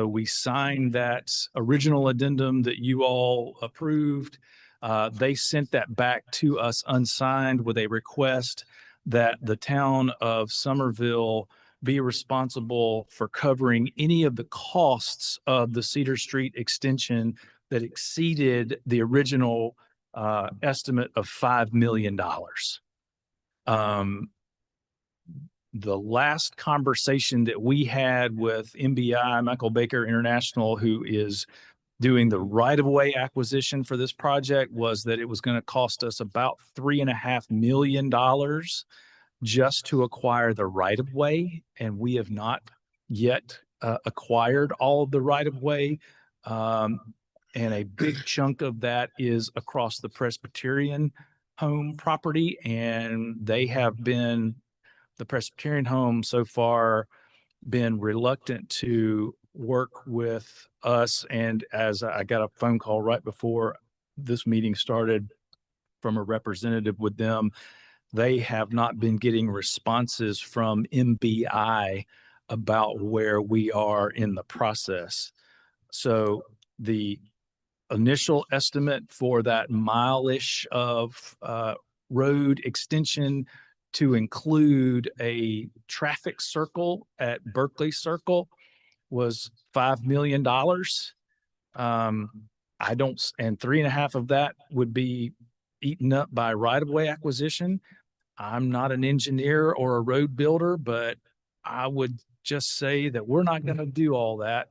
we signed that original addendum that you all approved. They sent that back to us unsigned with a request that the town of Somerville be responsible for covering any of the costs of the Cedar Street extension that exceeded the original estimate of $5 million. The last conversation that we had with MBI, Michael Baker International, who is doing the right-of-way acquisition for this project, was that it was going to cost us about $3.5 million just to acquire the right-of-way, and we have not yet acquired all of the right-of-way. And a big chunk of that is across the Presbyterian home property, and the Presbyterian home so far been reluctant to work with us. And as I got a phone call right before this meeting started from a representative with them, they have not been getting responses from MBI about where we are in the process. So the initial estimate for that mile-ish of road extension to include a traffic circle at Berkeley Circle was $5 million. I don't, and 3.5 of that would be eaten up by right-of-way acquisition. I'm not an engineer or a road builder, but I would just say that we're not going to do all that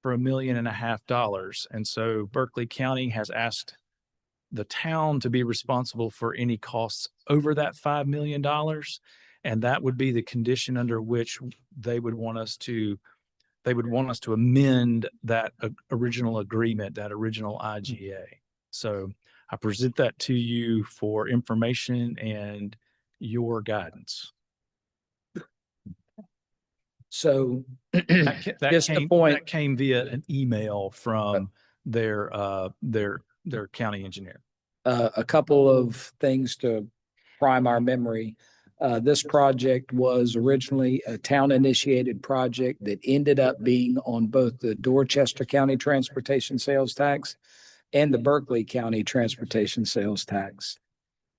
for $1.5 million. And so Berkeley County has asked the town to be responsible for any costs over that $5 million. And that would be the condition under which they would want us to amend that original agreement, that original IGA. So I present that to you for information and your guidance. So That just the came, point, that came via an email from their county engineer. a couple of things to prime our memory. This project was originally a town-initiated project that ended up being on both the Dorchester County Transportation Sales Tax and the Berkeley County Transportation Sales Tax.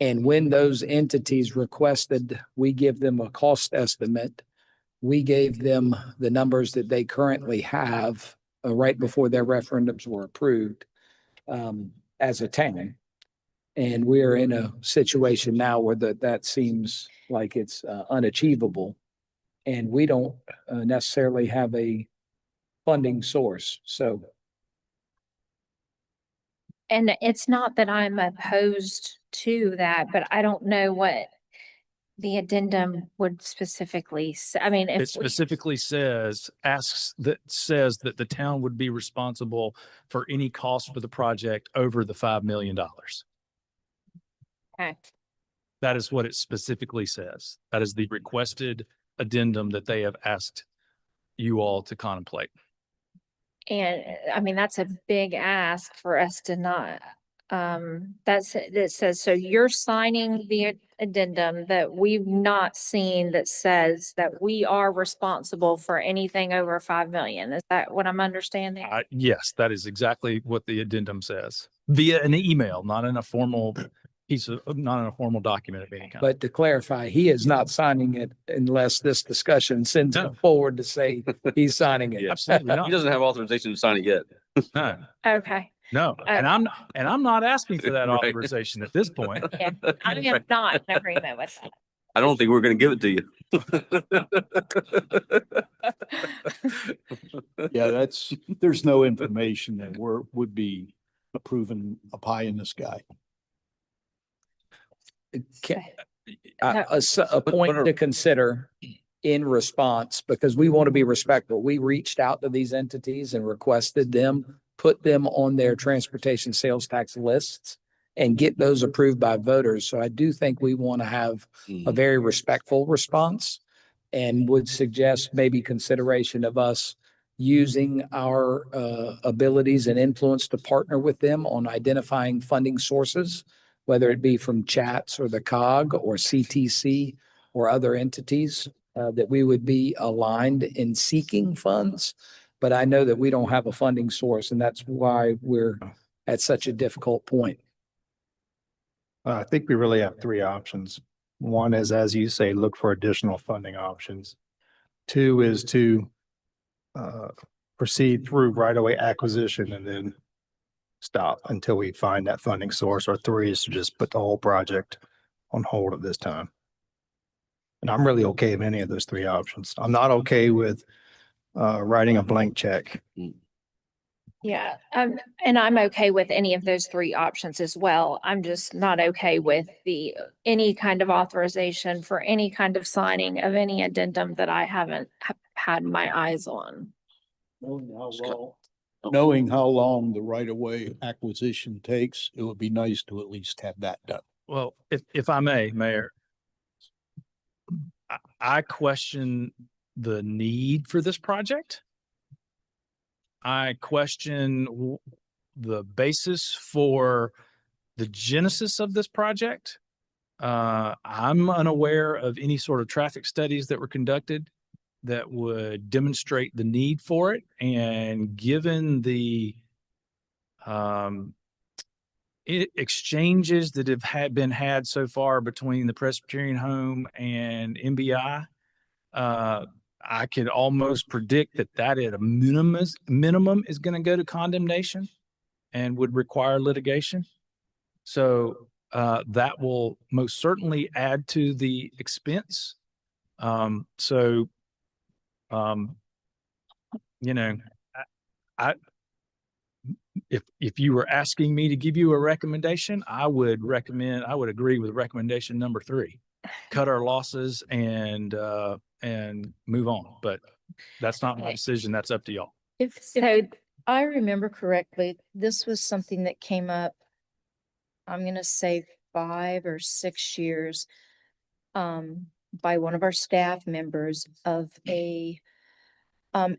And when those entities requested we give them a cost estimate, we gave them the numbers that they currently have right before their referendums were approved as a town. And we're in a situation now where that seems like it's unachievable. And we don't necessarily have a funding source. So And it's not that I'm opposed to that, but I don't know what the addendum would specifically say. I mean, It if we, specifically says that the town would be responsible for any cost for the project over the $5 million. okay. That is what it specifically says. That is the requested addendum that they have asked you all to contemplate. And I mean, that's a big ask for us to not, that says, so you're signing the addendum that we've not seen that says that we are responsible for anything over 5 million. Is that what I'm understanding? Yes, that is exactly what the addendum says via an email, not in a formal not in a formal document of any kind. but to clarify, he is not signing it unless this discussion sends No. him forward to say he's signing it. Absolutely not. He doesn't have authorization to sign it yet. No, Okay. no. And I'm not asking for that Right. authorization at this point. Yeah, I am not in agreement with that. I don't think we're going to give it to you. Yeah, there's no information that would be approving a pie in the sky. Can- No. a point But- to consider in response, because we want to be respectful. We reached out to these entities and requested them, put them on their transportation sales tax lists and get those approved by voters. So I do think we want to have a very respectful response and would suggest maybe consideration of us using our abilities and influence to partner with them on identifying funding sources, whether it be from CHATS or the COG or CTC or other entities, that we would be aligned in seeking funds. But I know that we don't have a funding source, and that's why we're at such a difficult point. I think we really have three options. One is, as you say, look for additional funding options. Two is to proceed through right-of-way acquisition and then stop until we find that funding source. Or three is to just put the whole project on hold at this time. And I'm really okay with any of those three options. I'm not okay with writing a blank check. Yeah, and I'm okay with any of those three options as well. I'm just not okay with any kind of authorization for any kind of signing of any addendum that I haven't had my eyes on. Knowing how long the right-of-way acquisition takes, it would be nice to at least have that done. Well, if I may, Mayor, I question the need for this project. I question the basis for the genesis of this project. I'm unaware of any sort of traffic studies that were conducted that would demonstrate the need for it. And given the exchanges that have been had so far between the Presbyterian Home and MBI, I could almost predict that at a minimum is going to go to condemnation. and would require litigation. So that will most certainly add to the expense. So, you know, I if you were asking me to give you a recommendation, I would agree with recommendation number 3. Cut our losses and move on. But that's not my decision. That's up to y'all. If I remember correctly, this was something that came up, I'm gonna say 5 or 6 years, by one of our staff members of a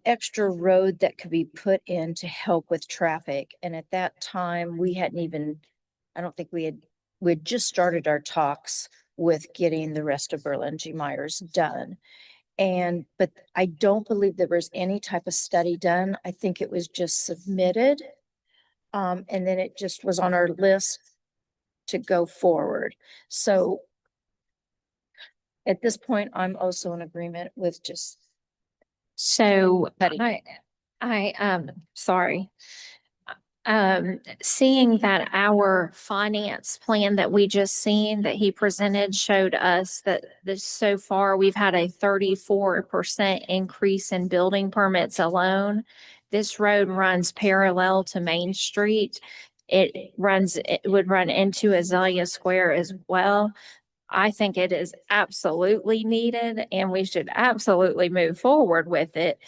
extra road that could be put in to help with traffic. And at that time, we hadn't even, I don't think we'd just started our talks with getting the rest of Berlin G. Myers done. But I don't believe there was any type of study done. I think it was just submitted. And then it just was on our list to go forward. So at this point, I'm also in agreement with just So cutting. sorry. Seeing that our finance plan that we just seen that he presented showed us that this so far, we've had a 34% increase in building permits alone. This road runs parallel to Main Street. It would run into Azalea Square as well. I think it is absolutely needed and we should absolutely move forward with it.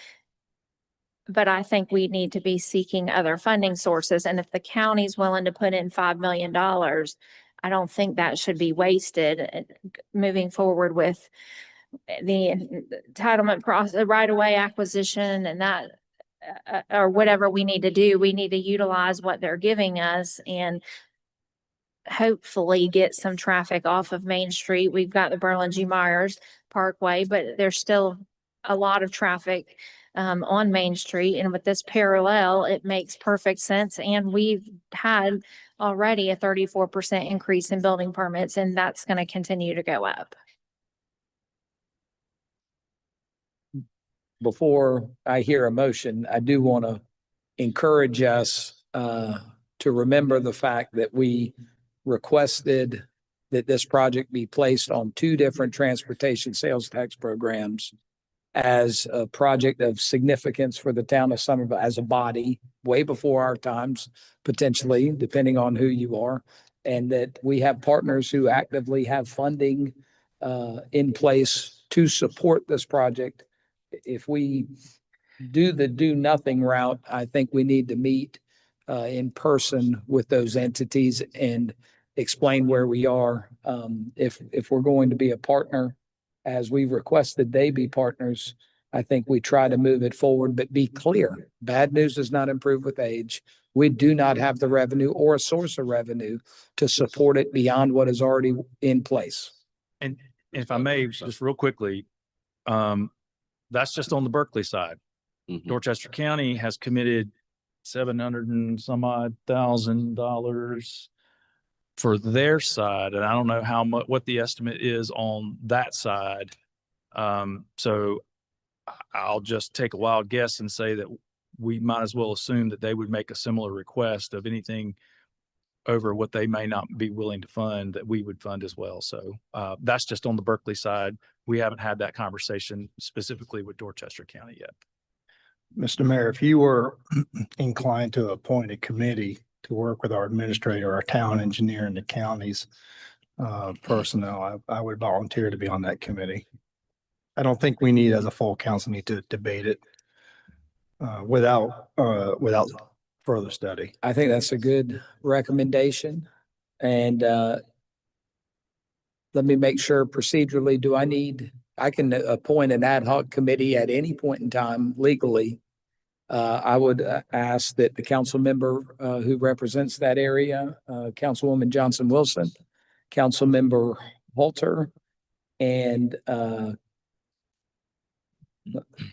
But I think we need to be seeking other funding sources. And if the county's willing to put in $5 million, I don't think that should be wasted moving forward with the entitlement process, right-of-way acquisition and that, or whatever we need to do. We need to utilize what they're giving us and hopefully get some traffic off of Main Street. We've got the Berlin G. Myers Parkway, but there's still a lot of traffic on Main Street. And with this parallel, it makes perfect sense. And we've had already a 34% increase in building permits, and that's going to continue to go up. Before I hear a motion, I do want to encourage us to remember the fact that we requested that this project be placed on 2 different transportation sales tax programs as a project of significance for the town of Somerville as a body, way before our times, potentially, depending on who you are. And that we have partners who actively have funding in place to support this project. If we do the do nothing route, I think we need to meet in person with those entities and explain where we are. If we're going to be a partner, as we've requested they be partners, I think we try to move it forward, but be clear. Bad news does not improve with age. We do not have the revenue or a source of revenue to support it beyond what is already in place. And if I may, just real quickly, that's just on the Berkeley side. Dorchester County has committed $700 and some odd thousand for their side. And I don't know how much, what the estimate is on that side. So I'll just take a wild guess and say that we might as well assume that they would make a similar request of anything over what they may not be willing to fund that we would fund as well. So that's just on the Berkeley side. We haven't had that conversation specifically with Dorchester County yet. Mr. Mayor, if you were inclined to appoint a committee to work with our administrator, our town engineer, and the county's personnel, I would volunteer to be on that committee. I don't think we need, as a full council, need to debate it without further study. I think that's a good recommendation. And let me make sure procedurally, I can appoint an ad hoc committee at any point in time legally. I would ask that the council member who represents that area, Councilwoman Johnson Wilson, Council Member Halter, and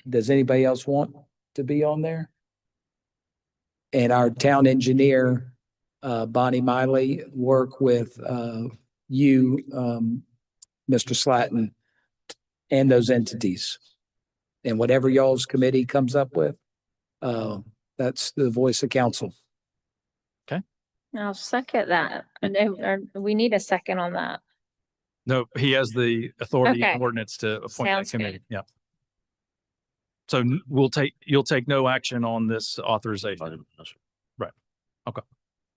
does anybody else want to be on there? And our town engineer, Bonnie Miley, work with you, Mr. Slatton, and those entities. And whatever y'all's committee comes up with, that's the voice of council. I'll second that. We need a second on that. No, he has the authority Okay. and ordinance to appoint that Sounds good. committee. Yeah. So you'll take no action on this authorization. Right. Okay.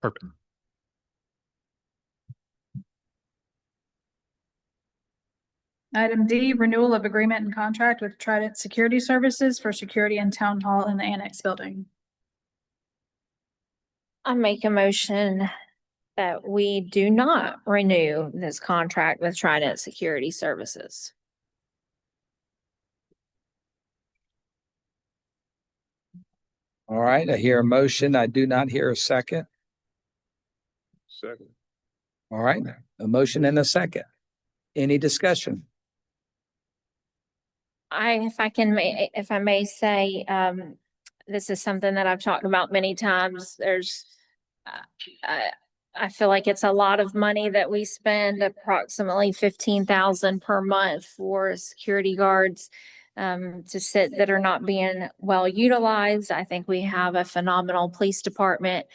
Perfect. Item D, renewal of agreement and contract with Trident Security Services for security in Town Hall in the Annex Building. I make a motion that we do not renew this contract with Trident Security Services. All right, I hear a motion. I do not hear a second. Second. All right, a motion and a second. Any discussion? If I may say, this is something that I've talked about many times. I feel like it's a lot of money that we spend, approximately 15,000 per month for security guards to sit that are not being well utilized. I think we have a phenomenal police department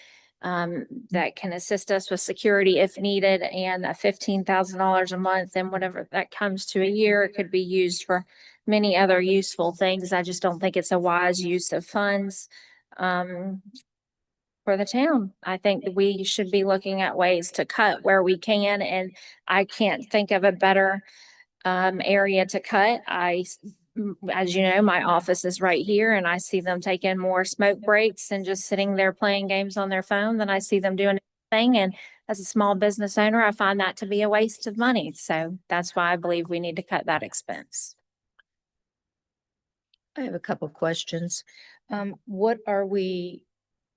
that can assist us with security if needed, and $15,000 a month and whatever that comes to a year, it could be used for many other useful things. I just don't think it's a wise use of funds for the town. I think that we should be looking at ways to cut where we can, and I can't think of a better area to cut. As you know, my office is right here, and I see them taking more smoke breaks and just sitting there playing games on their phone than I see them doing anything. And as a small business owner, I find that to be a waste of money. So that's why I believe we need to cut that expense. I have a couple of questions. What are we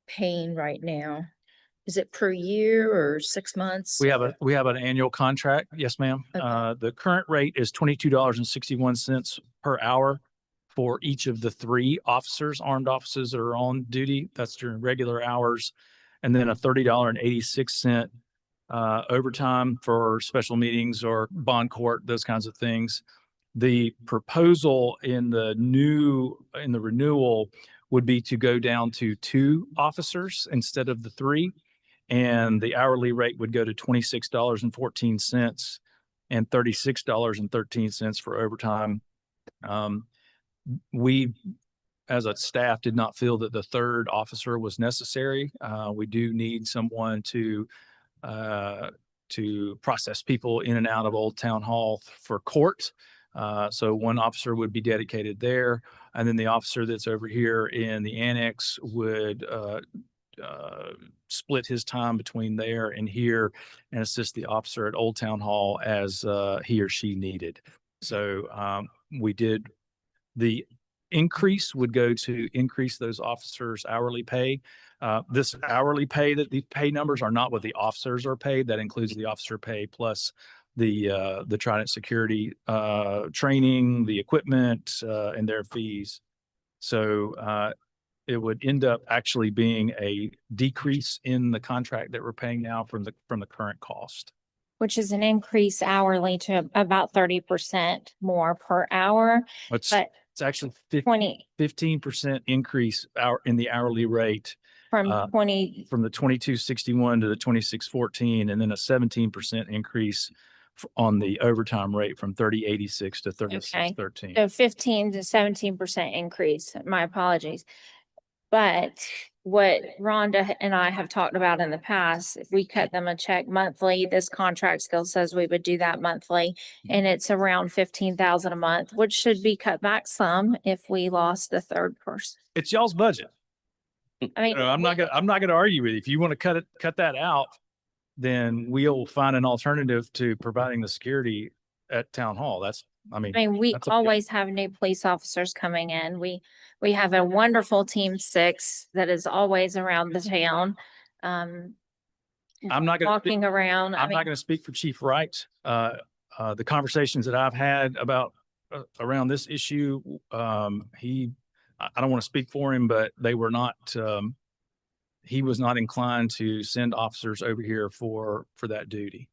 paying right now? Is it per year or 6 months? We have an annual contract. Yes, ma'am. Okay. The current rate is $22.61 per hour for each of the 3 officers, armed officers that are on duty. That's during regular hours. And then a $30.86 overtime for special meetings or bond court, those kinds of things. The proposal in the renewal would be to go down to 2 officers instead of the 3. And the hourly rate would go to $26.14 and $36.13 for overtime. We, as a staff, did not feel that the 3rd officer was necessary. We do need someone to process people in and out of Old Town Hall for court. So 1 officer would be dedicated there. And then the officer that's over here in the annex would split his time between there and here and assist the officer at Old Town Hall as he or she needed. So the increase would go to increase those officers' hourly pay. This hourly pay, that the pay numbers are not what the officers are paid. That includes the officer pay plus the Trident security training, the equipment, and their fees. So it would end up actually being a decrease in the contract that we're paying now from the current cost. Which is an increase hourly to about 30% more per hour. It's actually 20 15% increase in the hourly rate from from the 2261 to the 2614, and then a 17% increase on the overtime rate from 3086 to 3613. So 15 to 17% increase. My apologies. But what Rhonda and I have talked about in the past, if we cut them a check monthly, this contract still says we would do that monthly, and it's around 15,000 a month, which should be cut back some if we lost the 3rd person. It's y'all's budget. I mean, I'm not gonna argue with you. If you want to cut that out, then we'll find an alternative to providing the security at Town Hall. We that's always have new police officers coming in. We have a wonderful team 6 that is always around the town. I'm not gonna walking around. I'm not going to speak for Chief Wright. The conversations that I've had about around this issue, I don't want to speak for him, but they were not. He was not inclined to send officers over here for that duty.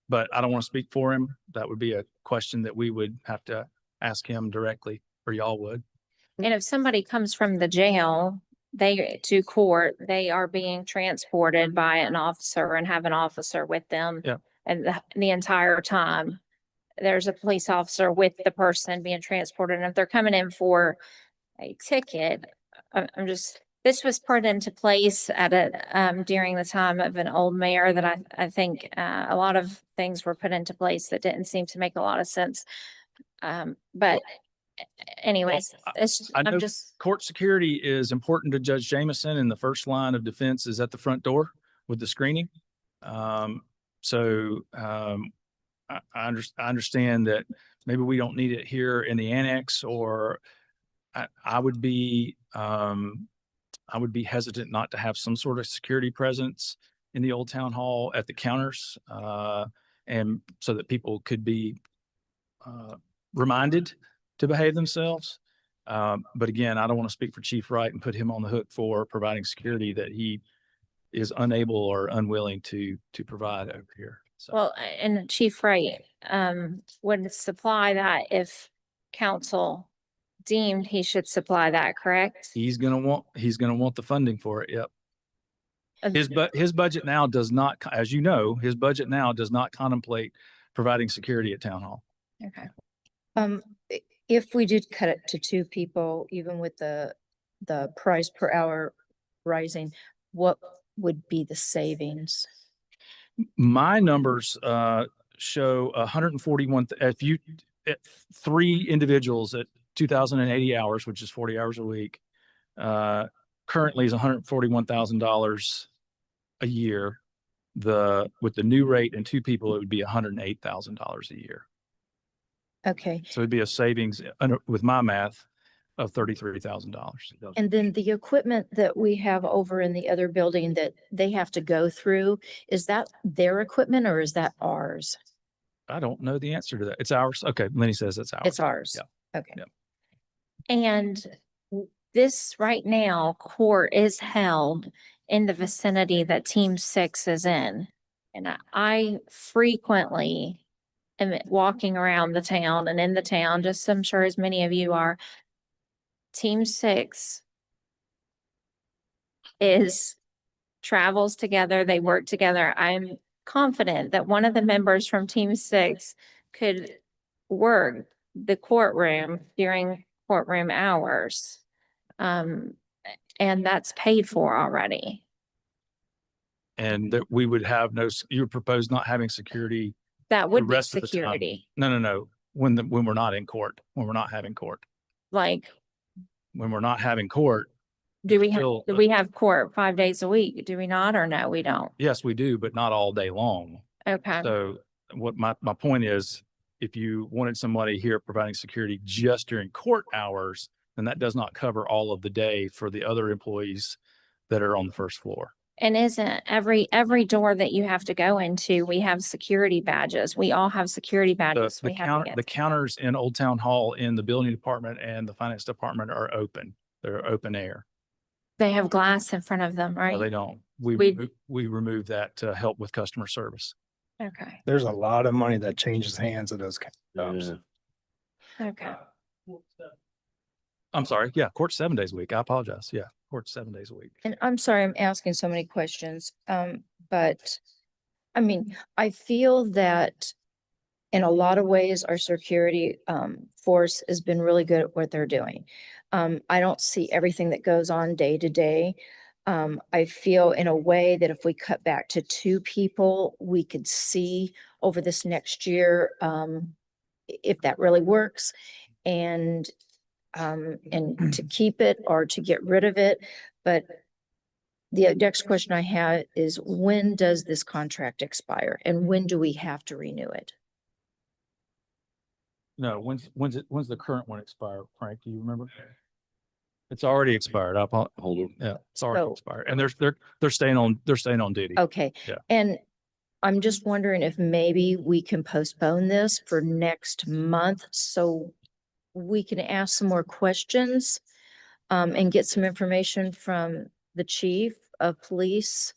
But I don't want to speak for him. That would be a question that we would have to ask him directly, or y'all would. And if somebody comes from the jail to court, they are being transported by an officer and have an officer with them. Yeah. And the entire time, there's a police officer with the person being transported. And if they're coming in for a ticket, this was put into place during the time of an old mayor that I think, a lot of things were put into place that didn't seem to make a lot of sense. But anyways, I know I'm just, court security is important to Judge Jameson, and the first line of defense is at the front door with the screening. I understand that maybe we don't need it here in the annex, or I would be hesitant not to have some sort of security presence in the old town hall at the counters, and so that people could be reminded to behave themselves. But again, I don't want to speak for Chief Wright and put him on the hook for providing security that he is unable or unwilling to provide over here. So, well, and Chief Wright, would supply that if council deemed he should supply that, correct? he's gonna want the funding for it. Yep. Uh, His budget now does not, as you know, his budget now does not contemplate providing security at town hall. Okay. If we did cut it to two people, even with the price per hour rising, what would be the savings? My numbers show 141. If 3 individuals at 2,080 hours, which is 40 hours a week, currently is $141,000 a year. With the new rate and 2 people, it would be $108,000 a year. Okay. So it'd be a savings with my math of $33,000. And then the equipment that we have over in the other building that they have to go through, is that their equipment or is that ours? I don't know the answer to that. It's ours. Okay. Lenny says it's ours. It's ours. Yeah. Okay. Yeah. And this right now, court is held in the vicinity that Team 6 is in. And I frequently am walking around the town and in the town, just I'm sure as many of you are. Team 6 travels together, they work together. I'm confident that one of the members from Team 6 could work the courtroom during courtroom hours. And that's paid for already. And that we would have you would propose not having security. That would be rest of the time. security. No. When we're not in court, when we're not having court, Like, when we're not having court. do still- we have court 5 days a week? Do we not, or no, we don't? Yes, we do, but not all day long. Okay. So what my point is, if you wanted somebody here providing security just during court hours, then that does not cover all of the day for the other employees that are on the first floor. And isn't every door that you have to go into, we have security badges. We all have security badges. The We have to the get. counters in Old Town Hall in the building department and the finance department are open. They're open air. They have glass in front of them, No, right? they don't. We remove that to help with customer service. Okay, There's a lot of money that changes hands at those Yeah. jobs. okay. I'm sorry. Yeah, court's 7 days a week. I apologize. Yeah, court's 7 days a week. And I'm sorry, I'm asking so many questions. But I mean, I feel that in a lot of ways, our security force has been really good at what they're doing. I don't see everything that goes on day to day. I feel in a way that if we cut back to 2 people, we could see over this next year if that really works and to keep it or to get rid of it. But the next question I have is, when does this contract expire and when do we have to renew it? No, when's the current one expire, Frank? Do you remember? It's already expired. Hold on. Yeah, it's already So- expired. And they're staying on duty. Okay. Yeah. And I'm just wondering if maybe we can postpone this for next month so we can ask some more questions and get some information from the chief of police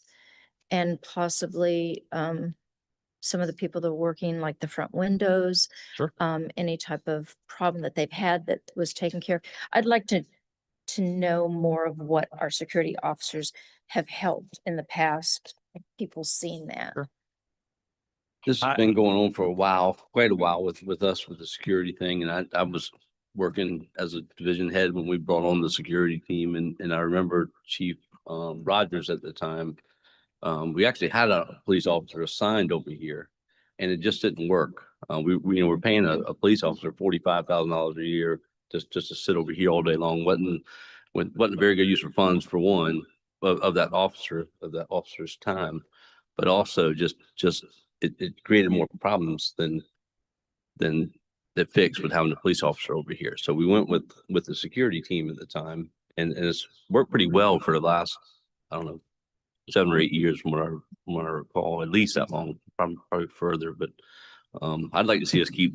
and possibly some of the people that are working like the front windows. Sure. Any type of problem that they've had that was taken care of. I'd like to to know more of what our security officers have helped in the past. People seeing that. Sure. This has been going on for a while, quite a while with us with the security thing. And I was working as a division head when we brought on the security team. And I remember Chief Rogers at the time. We actually had a police officer assigned over here and it just didn't work. We're paying a police officer $45,000 a year just to sit over here all day long. Wasn't a very good use of funds for one of that officer's time, but also just it created more problems than it fixed with having a police officer over here. So we went with the security team at the time, and it's worked pretty well for the last, I don't know, 7 or 8 years from what I recall, at least that long, probably further. But I'd like to see us keep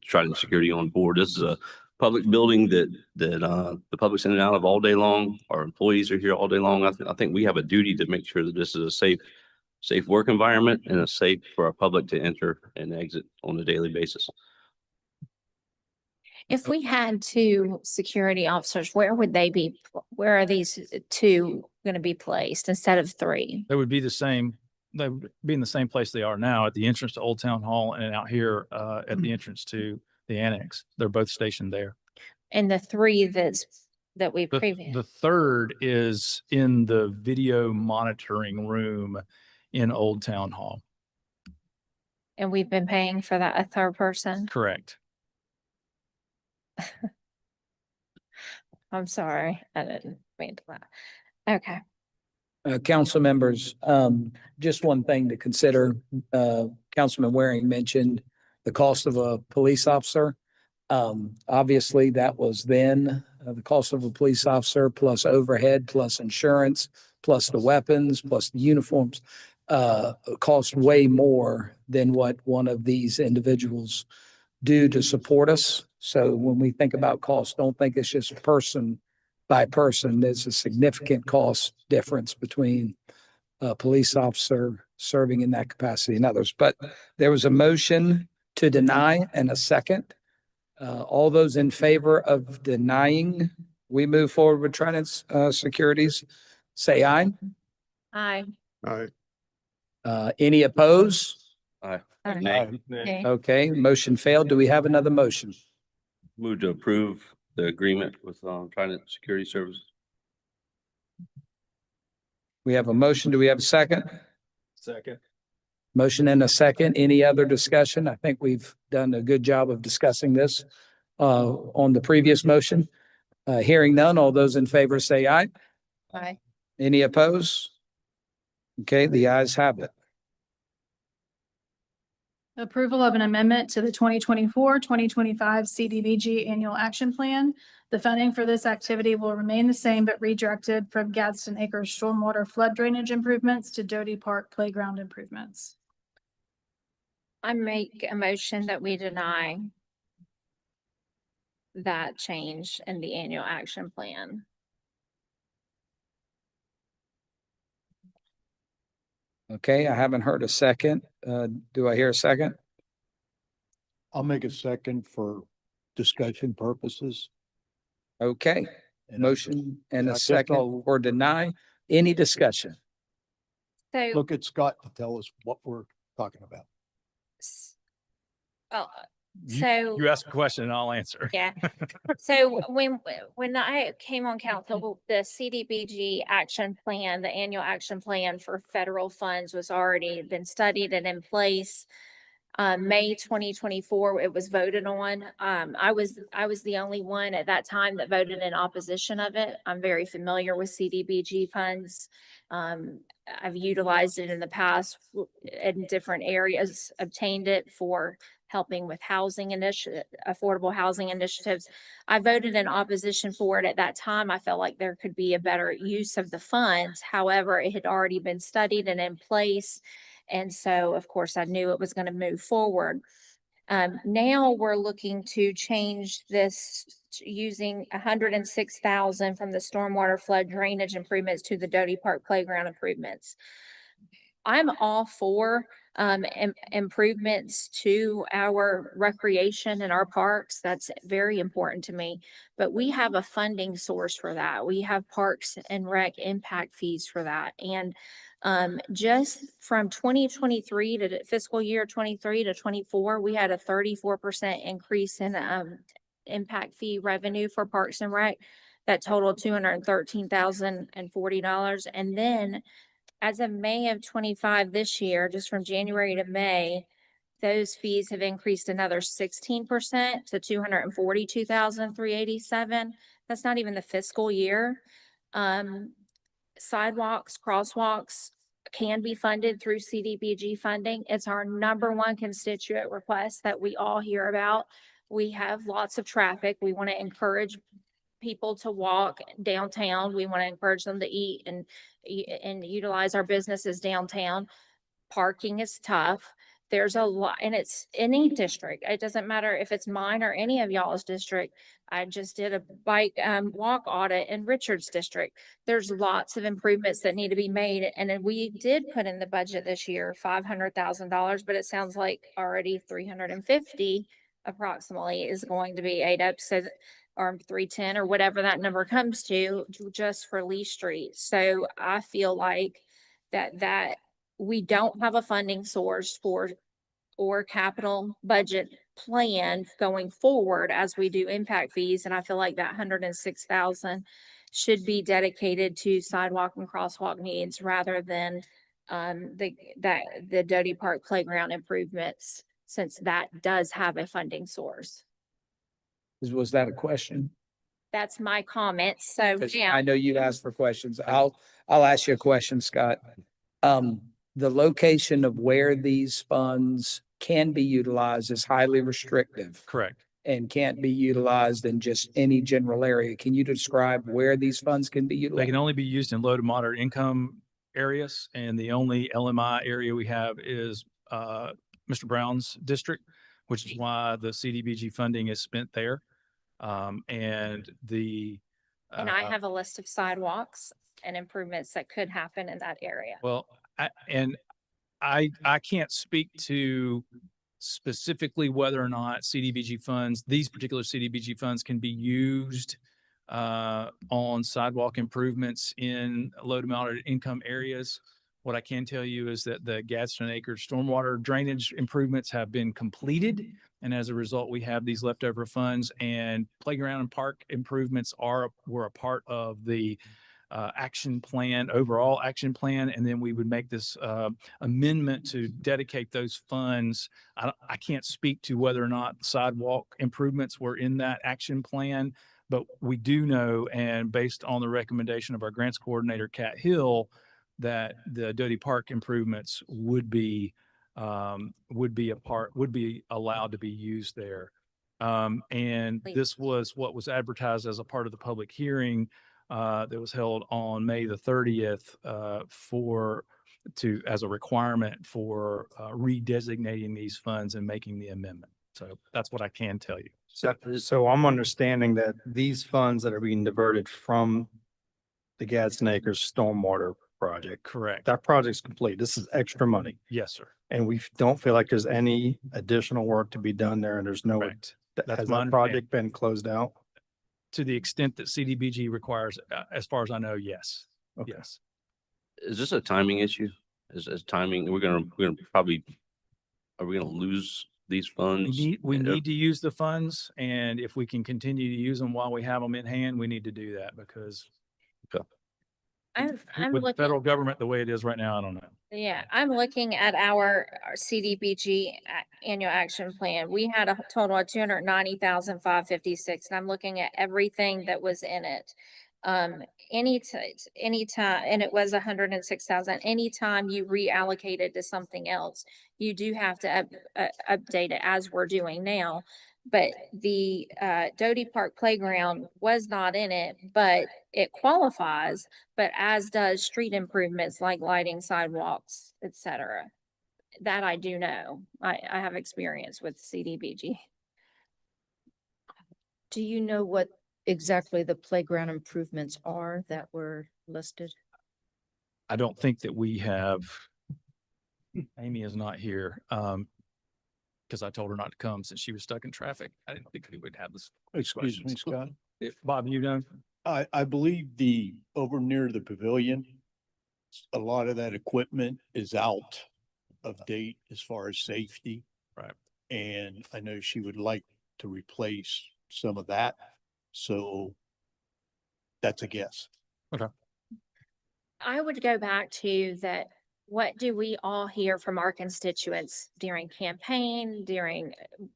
Trident Security on board. This is a public building that the public's in and out of all day long. Our employees are here all day long. I think we have a duty to make sure that this is a safe work environment and a safe for our public to enter and exit on a daily basis. If we had 2 security officers, where would they be? Where are these 2 going to be placed instead of 3? They would be the same. They would be in the same place they are now at the entrance to Old Town Hall and out here at the entrance to the annex. They're both stationed there. And the 3 that we The previous. third is in the video monitoring room in Old Town Hall. And we've been paying for that, a 3rd person. Correct. I'm sorry, I didn't mean to laugh. Okay. Council members, just one thing to consider. Councilman Waring mentioned the cost of a police officer. Obviously, that was then the cost of a police officer plus overhead, plus insurance, plus the weapons, plus the uniforms, cost way more than what one of these individuals do to support us. So when we think about cost, don't think it's just person by person. There's a significant cost difference between a police officer serving in that capacity and others. But there was a motion to deny and a second. All those in favor of denying we move forward with Trident Securities, say aye. Aye. All right. Any opposed? Aye. Okay. Okay, motion failed. Do we have another motion? Move to approve the agreement with Trident Security Services. We have a motion. Do we have a second? Second. Motion and a second. Any other discussion? I think we've done a good job of discussing this on the previous motion. Hearing none, all those in favor say aye. Aye. Any opposed? Okay, the ayes have it. Approval of an amendment to the 2024-2025 CDBG Annual Action Plan. The funding for this activity will remain the same, but redirected from Gadsden Acres stormwater flood drainage improvements to Doty Park playground improvements. I make a motion that we deny that change in the annual action plan. Okay, I haven't heard a second. Do I hear a second? I'll make a second for discussion purposes. Okay, And motion and I a just second all- for deny. Any discussion? So, Look at Scott to tell us what we're talking about. oh, You- so. You ask a question and I'll answer. Yeah. So when I came on council, the CDBG action plan, the annual action plan for federal funds was already been studied and in place. May 2024, it was voted on. I was the only one at that time that voted in opposition of it. I'm very familiar with CDBG funds. I've utilized it in the past in different areas, obtained it for helping with housing initiative, affordable housing initiatives. I voted in opposition for it at that time. I felt like there could be a better use of the funds. However, it had already been studied and in place. And so, of course, I knew it was going to move forward. Now we're looking to change this using 106,000 from the stormwater flood drainage improvements to the Doty Park playground improvements. I'm all for improvements to our recreation and our parks. That's very important to me. But we have a funding source for that. We have Parks and Rec impact fees for that. And just from 2023 to fiscal year 23 to 24, we had a 34% increase in impact fee revenue for Parks and Rec that totaled $213,040. And then as of May of 25 this year, just from January to May, those fees have increased another 16% to 242,387. That's not even the fiscal year. Sidewalks, crosswalks can be funded through CDBG funding. It's our number one constituent request that we all hear about. We have lots of traffic. We want to encourage people to walk downtown. We want to encourage them to eat and utilize our businesses downtown. Parking is tough. There's a lot, and it's any district. It doesn't matter if it's mine or any of y'all's district. I just did a bike walk audit in Richard's district. There's lots of improvements that need to be made. And then we did put in the budget this year, $500,000, but it sounds like already 350 approximately is going to be ate up. So or 310 or whatever that number comes to just for Lee Street. So I feel like that we don't have a funding source for or capital budget plan going forward as we do impact fees. And I feel like that 106,000 should be dedicated to sidewalk and crosswalk needs rather than the Doty Park playground improvements, since that does have a funding source. Was that a question? That's my comment. So, 'Cause yeah. I know you asked for questions. I'll ask you a question, Scott. The location of where these funds can be utilized is highly restrictive Correct. and can't be utilized in just any general area. Can you describe where these funds can be They utilized? can only be used in low to moderate income areas, and the only LMI area we have is Mr. Brown's district, which is why the CDBG funding is spent there. And And I have a list of sidewalks and improvements that could happen in that area. well, I can't speak to specifically whether or not CDBG funds, these particular CDBG funds can be used on sidewalk improvements in low to moderate income areas. What I can tell you is that the Gadsden Acres stormwater drainage improvements have been completed. And as a result, we have these leftover funds, and playground and park improvements were a part of the action plan, overall action plan. And then we would make this amendment to dedicate those funds. I can't speak to whether or not sidewalk improvements were in that action plan, but we do know, and based on the recommendation of our grants coordinator, Kat Hill, that the Doty Park improvements would be allowed to be used there. And this was what was advertised as a part of the public hearing that was held on May the 30th as a requirement for redesignating these funds and making the amendment. So that's what I can tell you. So I'm understanding that these funds that are being diverted from the Gadsden Acres stormwater project, Correct. that project's complete. This is extra money. Yes, sir. And we don't feel like there's any additional work to be done there, and there's no, Correct. has That's that my project been closed out? To the extent that CDBG requires, as far as I know, yes. Okay. Yes. Is this a timing issue? Is timing, we're gonna probably, are we gonna lose these funds? We need to use the funds, and if we can continue to use them while we have them in hand, we need to do that, because I'm with the looking. federal government the way it is right now, I don't know. Yeah, I'm looking at our CDBG annual action plan. We had a total of 290,556, and I'm looking at everything that was in it. Anytime, and it was 106,000. Anytime you reallocate it to something else, you do have to update it, as we're doing now. But the Doty Park playground was not in it, but it qualifies, but as does street improvements like lighting, sidewalks, etc. That I do know. I have experience with CDBG. Do you know what exactly the playground improvements are that were listed? I don't think that we have Amy is not here, because I told her not to come since she was stuck in traffic. I didn't think we would have this. Excuse me, questions. Scott. Bob, you know? I believe over near the pavilion, a lot of that equipment is out of date as far as safety. Right. And I know she would like to replace some of that. So that's a guess. I would go back to that. What do we all hear from our constituents during campaign,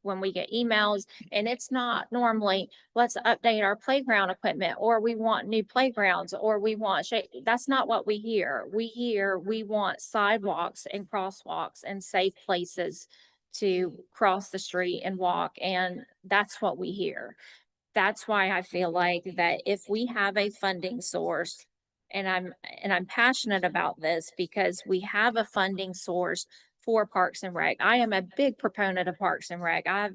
when we get emails? And it's not normally, let's update our playground equipment, or we want new playgrounds, or we want that's not what we hear. We want sidewalks and crosswalks and safe places to cross the street and walk. And that's what we hear. That's why I feel like that if we have a funding source, and I'm passionate about this because we have a funding source for Parks and Rec. I am a big proponent of Parks and Rec. I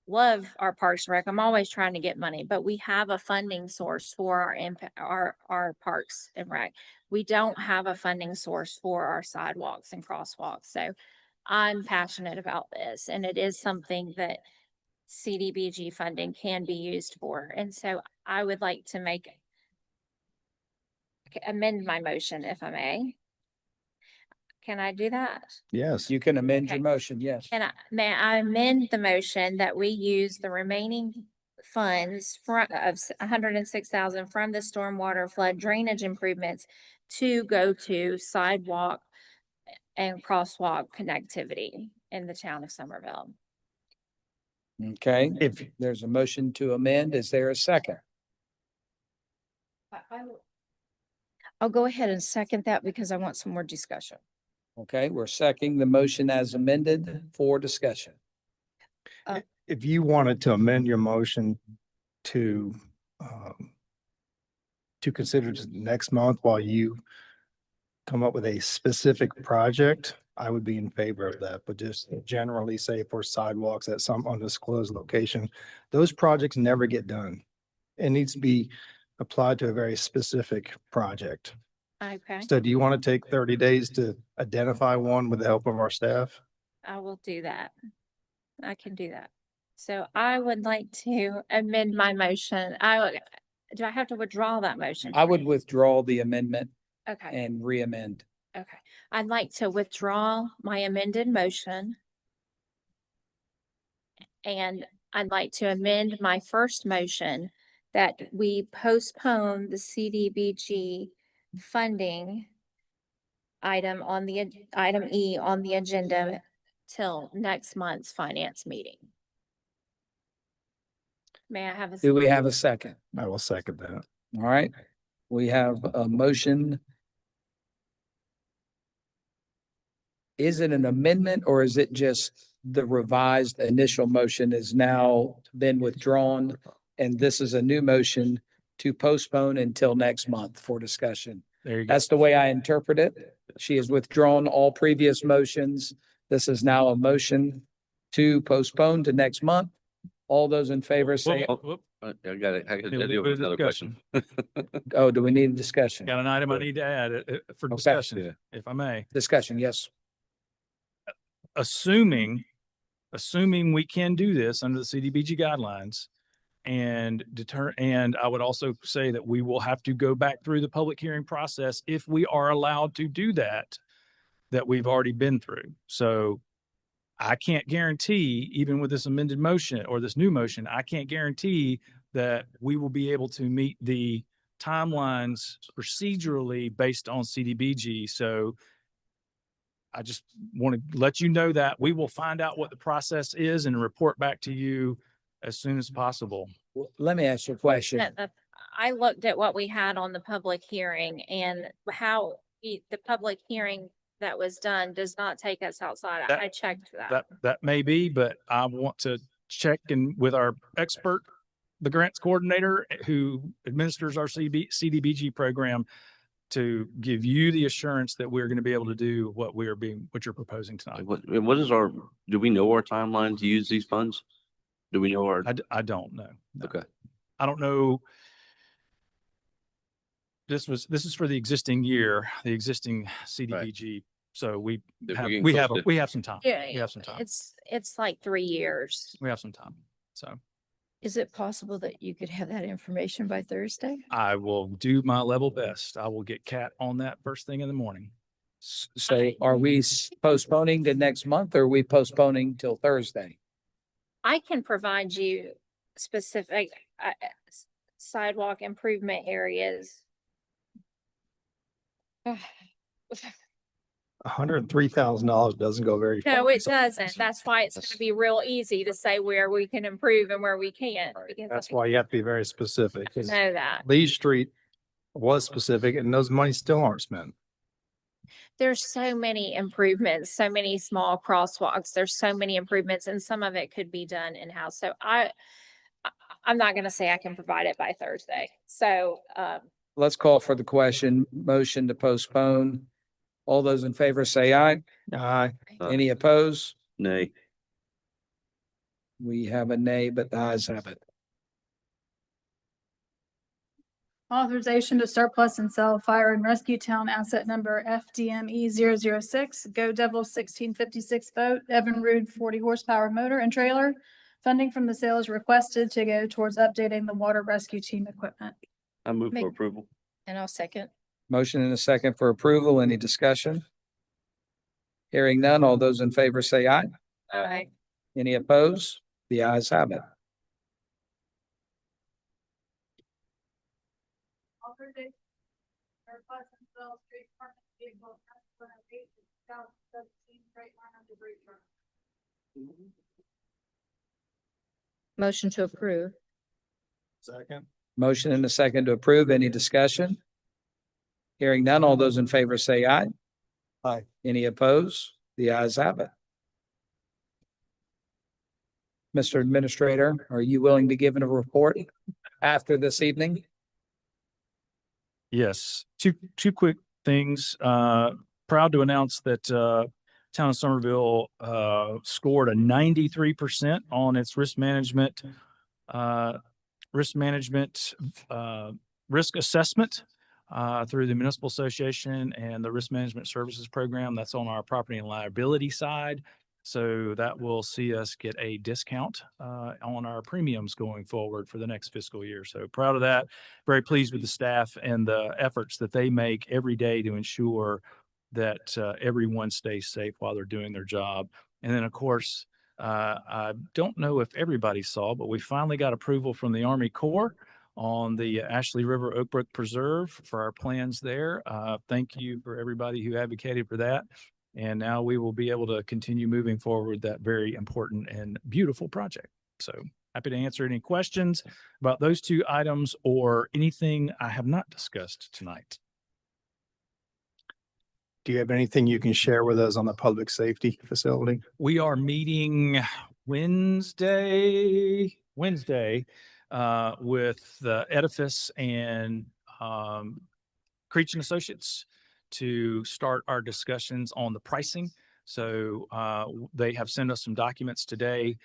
love our Parks and Rec. I'm always trying to get money, but we have a funding source for our Parks and Rec. We don't have a funding source for our sidewalks and crosswalks. So I'm passionate about this, and it is something that CDBG funding can be used for. And so I would like to amend my motion if I may. Can I do that? Yes. You can amend your Okay. motion, yes. May I amend the motion that we use the remaining funds of 106,000 from the stormwater flood drainage improvements to go to sidewalk and crosswalk connectivity in the town of Somerville. Okay, if there's a motion to amend, is there a second? I'll go ahead and second that because I want some more discussion. Okay, we're seconding the motion as amended for discussion. If you wanted to amend your motion to consider just next month while you come up with a specific project, I would be in favor of that, but just generally say for sidewalks at some undisclosed location, those projects never get done. It needs to be applied to a very specific project. Okay, So do you want to take 30 days to identify one with the help of our staff? I will do that. I can do that. So I would like to amend my motion. Do I have to withdraw that motion? I would withdraw the amendment Okay, and re-amend. okay. I'd like to withdraw my amended motion. And I'd like to amend my first motion that we postpone the CDBG funding item item E on the agenda till next month's finance meeting. May I have a? Do we have a second? I will second that. All right, we have a motion. Is it an amendment or is it just the revised initial motion is now been withdrawn? And this is a new motion to postpone until next month for discussion. There you go. That's the way I interpret it. She has withdrawn all previous motions. This is now a motion to postpone to next month. All those in favor say, I got it. I got Need a to little deal bit with of another question. oh, do we need a discussion? Got an item I need to add for Okay. discussion, if I may. Discussion, yes. Assuming we can do this under the CDBG guidelines and and I would also say that we will have to go back through the public hearing process if we are allowed to do that we've already been through. So I can't guarantee, even with this amended motion or this new motion, I can't guarantee that we will be able to meet the timelines procedurally based on CDBG. So I just want to let you know that we will find out what the process is and report back to you as soon as possible. Well, let me ask you a question. I looked at what we had on the public hearing and how the public hearing that was done does not take us outside. That- I checked that. That may be, but I want to check in with our expert, the grants coordinator who administers our CDBG program to give you the assurance that we're going to be able to do what you're proposing tonight. What is do we know our timeline to use these funds? Do we know our? I don't know. No. Okay. I don't know. This is for the existing year, the existing CDBG So we If we're have, getting we close have, to- we have some time. Yeah, We have some time. it's like 3 years. We have some time. So Is it possible that you could have that information by Thursday? I will do my level best. I will get Kat on that first thing in the morning. So are we postponing to next month or are we postponing till Thursday? I can provide you specific sidewalk improvement areas. $103,000 doesn't go very far. No, it doesn't. That's why it's gonna be real easy to say where we can improve and where we can't. because That's why you have to be very specific. I know that. Lee Street was specific and those monies still aren't spent. There's so many improvements, so many small crosswalks. There's so many improvements and some of it could be done in-house. So I'm not gonna say I can provide it by Thursday. So, Let's call for the question. Motion to postpone. All those in favor say aye. Aye. Any opposed? Nay. We have a nay, but the ayes have it. Authorization to surplus and sell fire and rescue town asset number FDME 006, Go Devil 1656 boat, Evinrude 40 horsepower motor and trailer. Funding from the sale is requested to go towards updating the water rescue team equipment. I move Make- for approval. And I'll second. Motion and a second for approval. Any discussion? Hearing none. All those in favor say aye. Aye. Any opposed? The ayes have it. Authorization. Surplus and sell street department vehicle, 2017 Freightliner debris truck. Motion to approve. Second. Motion and a second to approve. Any discussion? Hearing none. All those in favor say aye. Aye. Any opposed? The ayes have it. Mr. Administrator, are you willing to give a report after this evening? Yes, two quick things. Proud to announce that Town of Somerville scored a 93% on its risk management risk assessment through the Municipal Association and the Risk Management Services Program. That's on our property and liability side. So that will see us get a discount on our premiums going forward for the next fiscal year. So proud of that. Very pleased with the staff and the efforts that they make every day to ensure that everyone stays safe while they're doing their job. And then, of course, I don't know if everybody saw, but we finally got approval from the Army Corps on the Ashley River Oak Brook Preserve for our plans there. Thank you for everybody who advocated for that. And now we will be able to continue moving forward that very important and beautiful project. So happy to answer any questions about those two items or anything I have not discussed tonight. Do you have anything you can share with us on the public safety facility? We are meeting Wednesday with the Edifice and Creech and Associates to start our discussions on the pricing. So they have sent us some documents today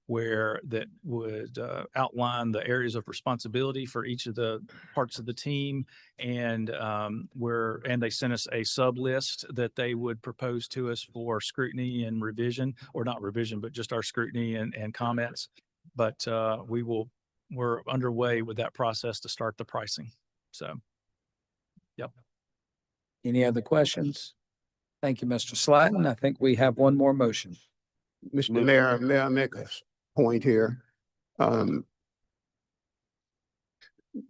where that would outline the areas of responsibility for each of the parts of the team. And they sent us a sub list that they would propose to us for scrutiny and revision, or not revision, but just our scrutiny and comments. But we're underway with that process to start the pricing. So, yep. Any other questions? Thank you, Mr. Slatton. I think we have one more motion. Mr. Mayor, may I make a point here? Mr.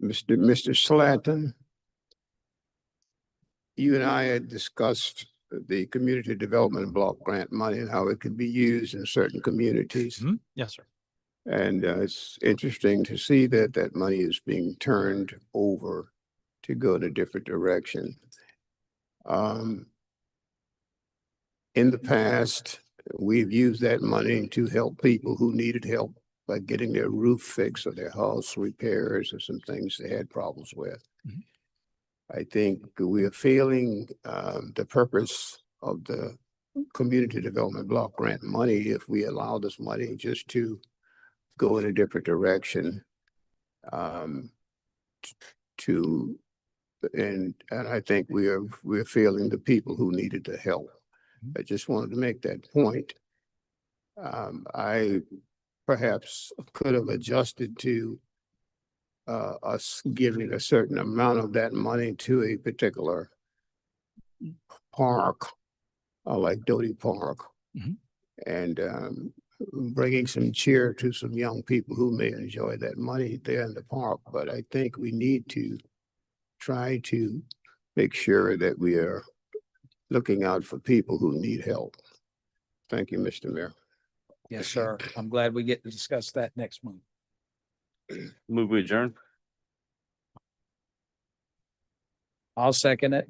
Slatton, you and I had discussed the community development block grant money and how it could be used in certain communities. Yes, sir. And it's interesting to see that that money is being turned over to go in a different direction. In the past, we've used that money to help people who needed help by getting their roof fixed or their house repairs or some things they had problems with. I think we are failing the purpose of the community development block grant money if we allow this money just to go in a different direction. And I think we're failing the people who needed the help. I just wanted to make that point. I perhaps could have adjusted to us giving a certain amount of that money to a particular park, like Doty Park. Mhm. And bringing some cheer to some young people who may enjoy that money there in the park. But I think we need to try to make sure that we are looking out for people who need help. Thank you, Mr. Mayor. Yes, sir. I'm glad we get to discuss that next month. Move we adjourn. I'll second it.